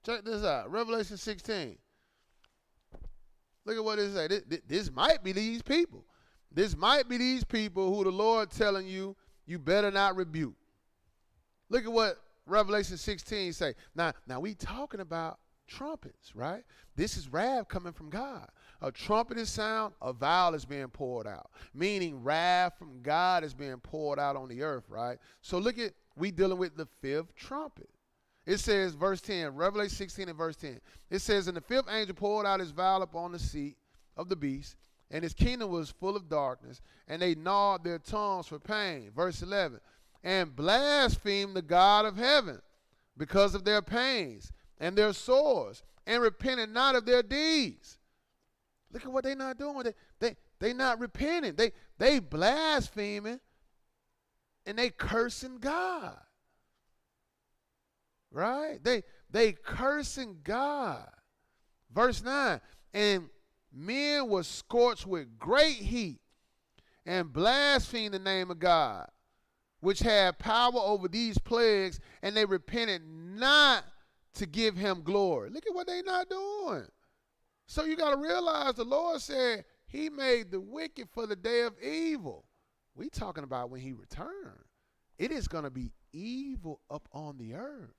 Check this out. Revelation 16. Look at what it say. This might be these people. This might be these people who the Lord telling you better not rebuke. Look at what Revelation 16 say. Now we talking about trumpets, right? This is wrath coming from God. A trumpet is sound, a vial is being poured out. Meaning wrath from God is being poured out on the earth, right? So look at, we dealing with the fifth trumpet. It says, verse 10, Revelation 16 and verse 10. It says, and the fifth angel poured out his vial upon the seat of the beast, and his kingdom was full of darkness, and they gnawed their tongues for pain. Verse 11, and blasphemed the God of heaven because of their pains and their sores, and repented not of their deeds. Look at what they not doing. They not repenting. They blaspheming, and they cursing God. Right? They cursing God. Verse 9, and men were scorched with great heat and blasphemed the name of God, which had power over these plagues, and they repented not to give him glory. Look at what they not doing. So you got to realize the Lord said he made the wicked for the day of evil. We talking about when he returned. It is going to be evil up on the earth.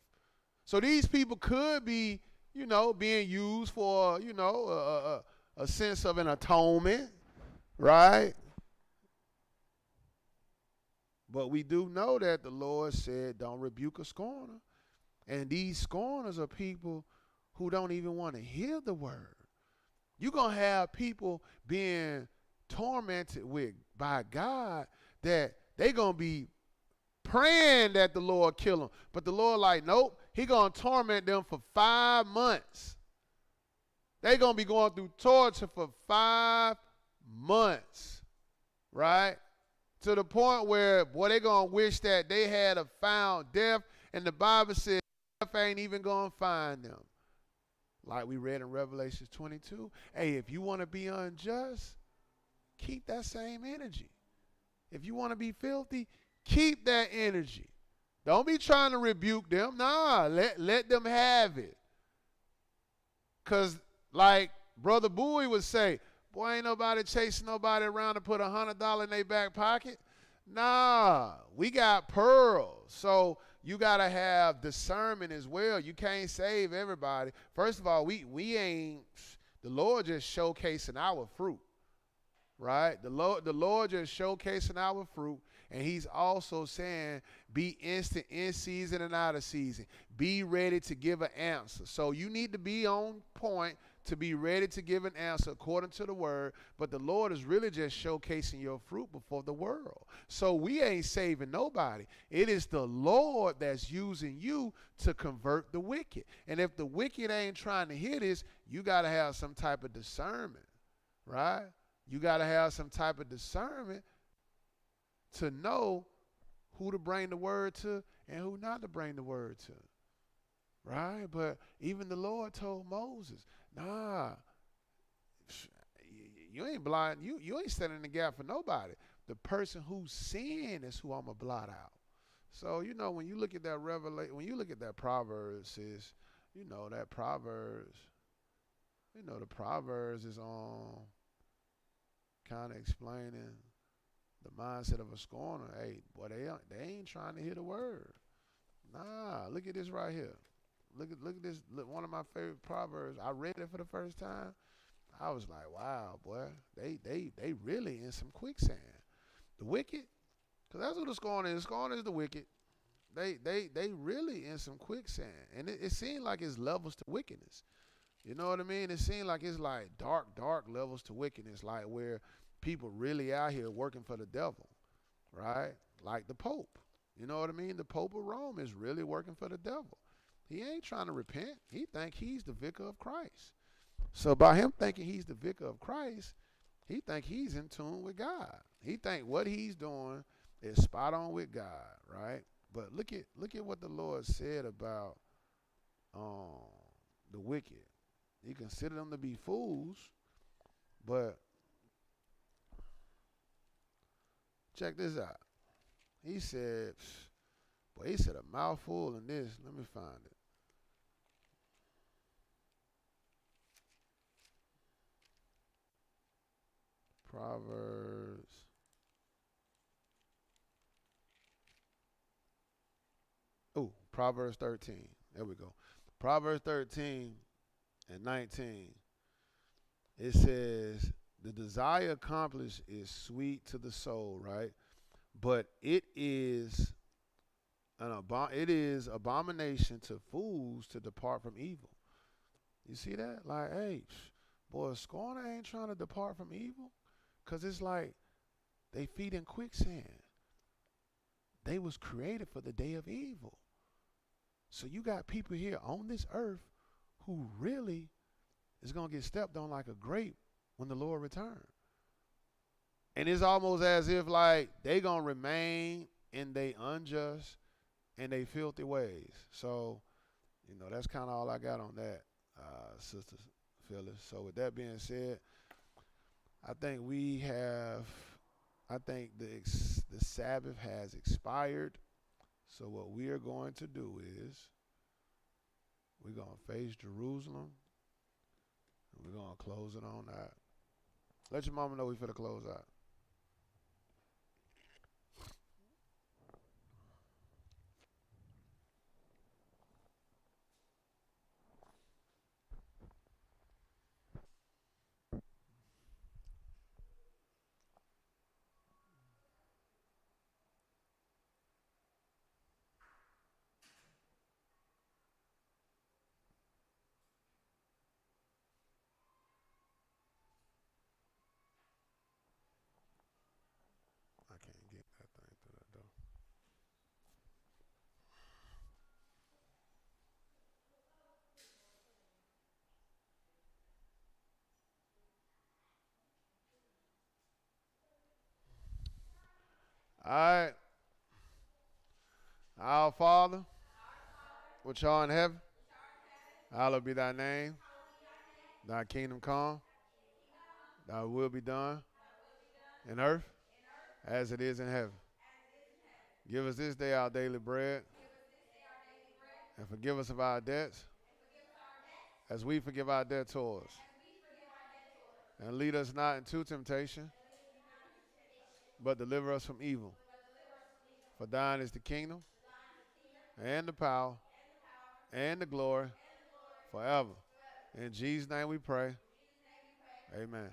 So these people could be, being used for, a sense of an atonement, right? But we do know that the Lord said, don't rebuke a scorner. And these scorners are people who don't even want to hear the word. You're going to have people being tormented by God that they're going to be praying that the Lord kill them. But the Lord like, nope, he going to torment them for 5 months. They're going to be going through torture for 5 months, right? To the point where, boy, they're going to wish that they had found death. And the Bible says death ain't even going to find them. Like we read in Revelation 22. Hey, if you want to be unjust, keep that same energy. If you want to be filthy, keep that energy. Don't be trying to rebuke them. Nah, let them have it. Because like Brother Bowie would say, boy, ain't nobody chasing nobody around to put $100 in their back pocket. Nah, we got pearls. So you got to have discernment as well. You can't save everybody. First of all, we ain't, the Lord just showcasing our fruit, right? The Lord just showcasing our fruit. And he's also saying, be instant in season and out of season. Be ready to give an answer. So you need to be on point to be ready to give an answer according to the word. But the Lord is really just showcasing your fruit before the world. So we ain't saving nobody. It is the Lord that's using you to convert the wicked. And if the wicked ain't trying to hear this, you got to have some type of discernment, right? You got to have some type of discernment to know who to bring the word to and who not to bring the word to, right? But even the Lord told Moses, nah, you ain't blind. You ain't standing in the gap for nobody. The person who's sin is who I'm going to blot out. So, when you look at that Revelation, when you look at that Proverbs, sis, that Proverbs, the Proverbs is on kind of explaining the mindset of a scorner. Hey, boy, they ain't trying to hear the word. Nah, look at this right here. Look at this. Look, one of my favorite Proverbs. I read it for the first time. I was like, wow, boy, they really in some quicksand. The wicked, because that's what the scorner is. The scorner is the wicked. They really in some quicksand. And it seems like it's levels to wickedness. You know what I mean? It seems like it's like dark levels to wickedness, like where people really out here working for the devil, right? Like the Pope. You know what I mean? The Pope of Rome is really working for the devil. He ain't trying to repent. He think he's the vicar of Christ. So by him thinking he's the vicar of Christ, he think he's in tune with God. He think what he's doing is spot on with God, right? But look at what the Lord said about the wicked. He considered them to be fools, but check this out. He said a mouthful in this. Let me find it. Proverbs. Oh, Proverbs 13. There we go. Proverbs 13 and 19. It says, the desire accomplished is sweet to the soul, right? But it is abomination to fools to depart from evil. You see that? Like, hey, boy, Scorner ain't trying to depart from evil. Because it's like they feet in quicksand. They was created for the day of evil. So you got people here on this earth who really is going to get stepped on like a grape when the Lord returns. And it's almost as if like they going to remain in they unjust and they filthy ways. So, that's kind of all I got on that, Sister Phyllis. So with that being said, I think the Sabbath has expired. So what we are going to do is we're going to face Jerusalem and we're going to close it on out. Let your mama know we finna close out. I can't get that thing through that door. All right. Our Father, which art in heaven, hallowed be thy name. Thy kingdom come, thy will be done in earth as it is in heaven. Give us this day our daily bread, and forgive us of our debts as we forgive our debtors. And lead us not into temptation, but deliver us from evil. For thine is the kingdom, and the power, and the glory, forever. In Jesus' name we pray. Amen.